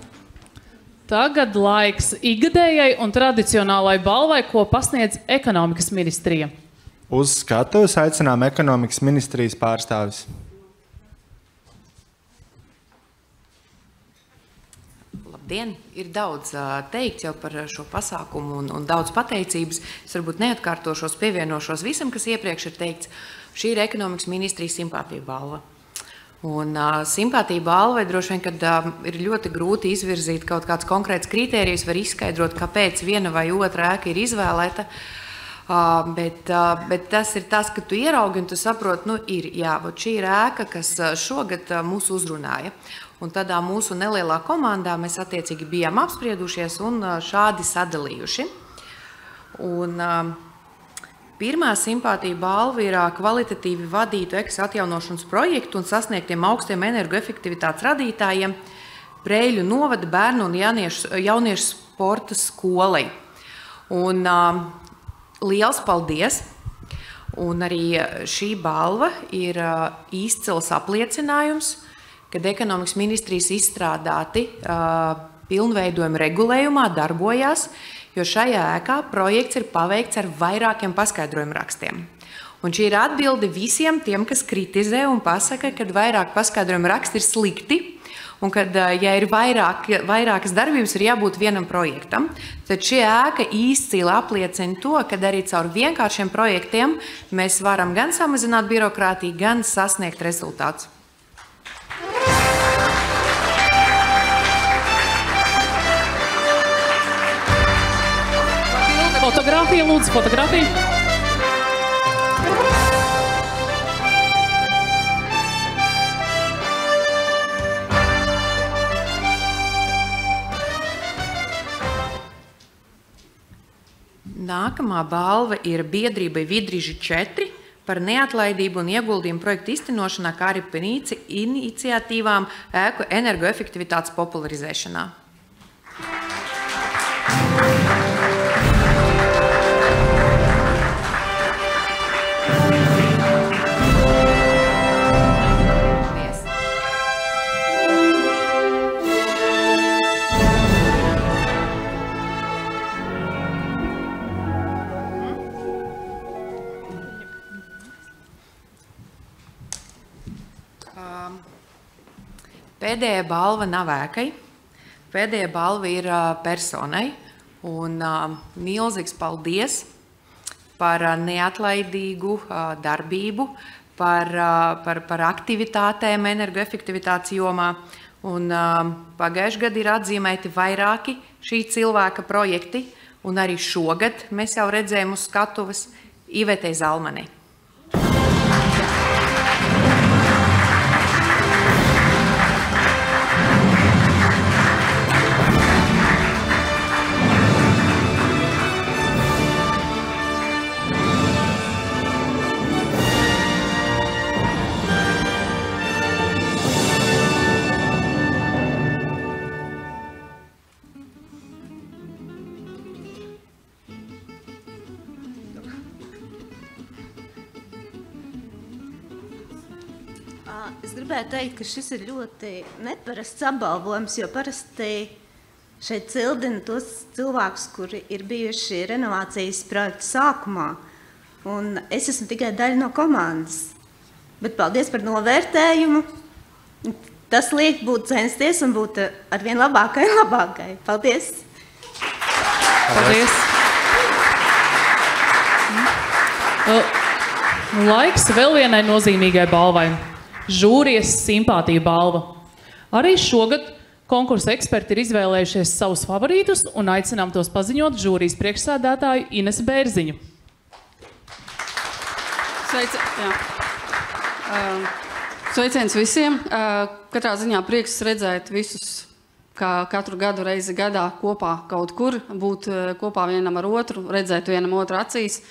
Tagad laiks ikgadējai un tradicionālai balvai, ko pasniedz ekonomikas ministrija. Uz skatuves aicinām ekonomikas ministrijas pārstāvis. Labdien! Ir daudz teikts jau par šo pasākumu un daudz pateicības. Es varbūt neatkārtošos, pievienošos visam, kas iepriekš ir teikts. Šī ir ekonomikas ministrijas simpātija balva. Un simpātija balvai droši vien, kad ir ļoti grūti izvirzīt kaut kāds konkrēts kritērijus, var izskaidrot, kāpēc viena vai otra ēka ir izvēlēta. Bet tas ir tas, ka tu ieraugi un tu saproti, nu ir, jā, šī ir ēka, kas šogad mūs uzrunāja. Un tādā mūsu nelielā komandā mēs attiecīgi bijām apspriedušies un šādi sadalījuši. Un pirmā simpātija balva ir kvalitatīvi vadītu EKS atjaunošanas projektu un sasniegtiem augstiem energoefektivitātes radītājiem Preļu novada bērnu un jauniešu sporta skolai. Un liels paldies! Un arī šī balva ir izcils apliecinājums, kad ekonomikas ministrijas izstrādāti pilnveidojuma regulējumā darbojās, jo šajā ēkā projekts ir paveikts ar vairākiem paskaidrojumu rakstiem. Un šī ir atbilde visiem tiem, kas kritizē un pasaka, ka vairāk paskaidrojumu raksti ir slikti, un kad, ja ir vairākas darbības, ir jābūt vienam projektam, tad šī ēka izcili apliecina to, ka arī caur vienkāršiem projektiem mēs varam gan samazināt birokrātiju, gan sasniegt rezultātus. Fotogrāfija, lūdzu, fotogrāfija. Nākamā balva ir biedrībai Vidriži 4 par neatlaidību un ieguldījumu projektu iztenošanā, kā arī par iniciatīvām ēku energoefektivitātes popularizēšanā. Pēdējā balva nav ēkai, pēdējā balva ir personai, un milzīgs paldies par neatlaidīgu darbību, par aktivitātēm energoefektivitātes jomā, un pagājušajā gadā ir atzīmēti vairāki šī cilvēka projekti, un arī šogad mēs jau redzējām uz skatuves Ivetei Zalmanei. Es gribētu teikt, ka šis ir ļoti neparasts apbalvojums, jo parasti šeit cildina tos cilvēkus, kuri ir bijuši renovācijas projekta sākumā. Un es esmu tikai daļa no komandas. Bet paldies par novērtējumu. Tas liek būt censties un būt arvien labākai un labākai. Paldies! Paldies! Laiks vēl vienai nozīmīgai balvai. Žūrijas simpātija balva. Arī šogad konkursa eksperti ir izvēlējušies savus favorītus un aicinām tos paziņot žūrijas priekšsēdētāju Inesu Bērziņu. Sveiciens visiem. Katrā ziņā prieks redzēt visus, kā katru gadu reizi gadā kopā kaut kur, būt kopā vienam ar otru, redzēt vienam otru acīs,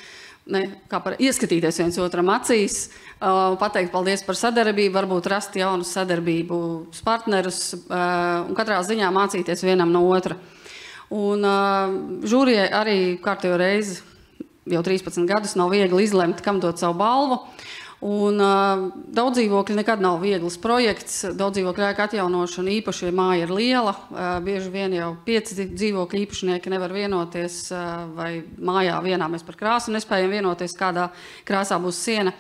ieskatīties viens otram acīs, pateikt paldies par sadarbību, varbūt rast jaunus sadarbības partnerus un katrā ziņā mācīties vienam no otra. Un žūrijai arī kārtējo reizi, jau 13 gadus, nav viegli izlemt, kam dot savu balvu. Un daudz dzīvokļi nekad nav viegls projekts. Daudz dzīvokļu ēku atjaunošana īpaši, ja māja ir liela. Bieži vien jau 5 dzīvokļu īpašnieki nevar vienoties, vai mājā vienā mēs par krāsu nespējam vienoties, kādā krāsā būs siena.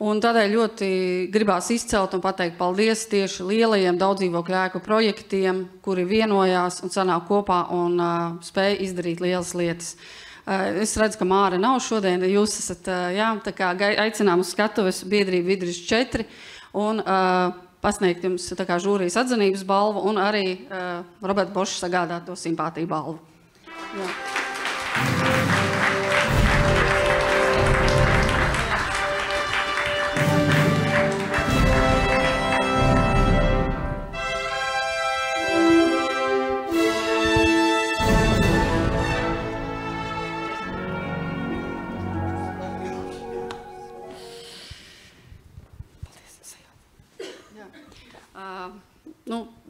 Un tādēļ ļoti gribās izcelt un pateikt paldies tieši lielajiem daudz dzīvokļu ēku projektiem, kuri vienojās un sanāk kopā un spēja izdarīt lielas lietas. Es redzu, ka Māra nav šodien. Jūs esat, jā, tā kā aicinām uz skatuves biedrību Vidriš 4 un pasniegt jums tā kā žūrijas atzinības balvu un arī Roberta Boša sagādāt to simpātiju balvu. Jā.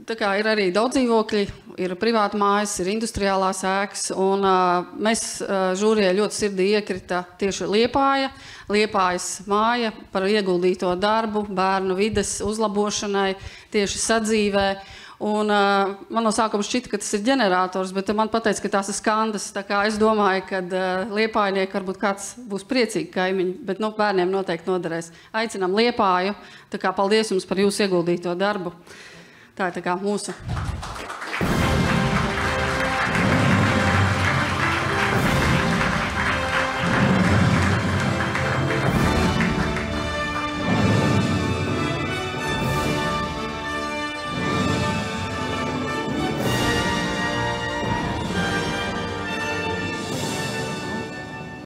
Tā kā ir arī daudz dzīvokļi, ir privāta mājas, ir industriālās ēkas, un mēs žūrijai ļoti sirdī iekrita tieši Liepājas māja par ieguldīto darbu, bērnu vides uzlabošanai, tieši sadzīvē. Un man no sākuma šķita, ka tas ir ģenerators, bet man pateica, ka tās ir skandas. Tā kā es domāju, ka Liepājnieki varbūt kāds būs priecīgi kaimiņi, bet bērniem noteikti noderēs. Aicinām Liepāju, tā kā paldies jums par jūsu ieguldīto darbu. Tā ir tā kā mūsu